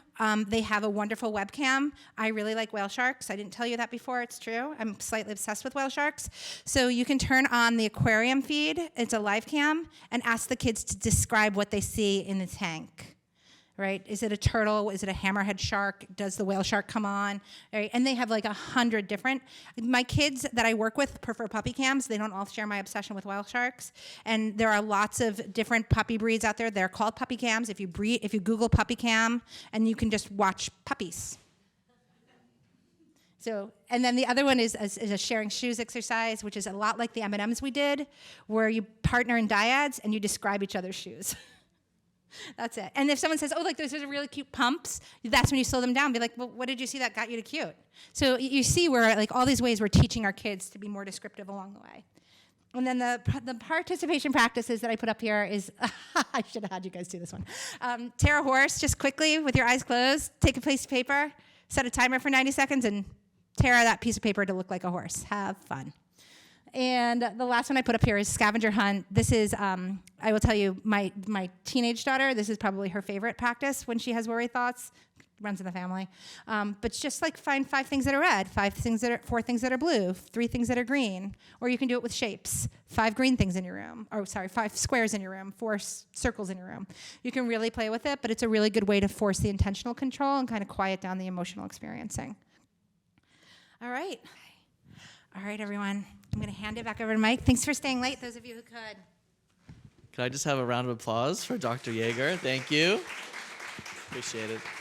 S2: They have a wonderful webcam. I really like whale sharks. I didn't tell you that before. It's true. I'm slightly obsessed with whale sharks. So you can turn on the aquarium feed. It's a live cam, and ask the kids to describe what they see in the tank. Right? Is it a turtle? Is it a hammerhead shark? Does the whale shark come on? Right? And they have like 100 different. My kids that I work with prefer puppy cams. They don't all share my obsession with whale sharks. And there are lots of different puppy breeds out there. They're called puppy cams. If you Google puppy cam, and you can just watch puppies. So, and then the other one is a sharing shoes exercise, which is a lot like the M&Ms we did, where you partner in dyads and you describe each other's shoes. That's it. And if someone says, those are really cute pumps, that's when you slow them down. Be like, well, what did you see that got you to cute? So you see where, like, all these ways we're teaching our kids to be more descriptive along the way. And then the participation practices that I put up here is, I should have had you guys do this one. Tear a horse, just quickly with your eyes closed. Take a piece of paper, set a timer for 90 seconds, and tear that piece of paper to look like a horse. Have fun. And the last one I put up here is scavenger hunt. This is, I will tell you, my teenage daughter, this is probably her favorite practice when she has worry thoughts. Runs in the family. But just like find 5 things that are red, 4 things that are blue, 3 things that are green. Or you can do it with shapes. 5 green things in your room. 5 squares in your room, 4 circles in your room. You can really play with it, but it's a really good way to force the intentional control and kind of quiet down the emotional experiencing. All right, everyone. I'm going to hand it back over to Mike. Thanks for staying late, those of you who could.
S1: Can I just have a round of applause for Dr. Yaeger? Thank you. Appreciate it.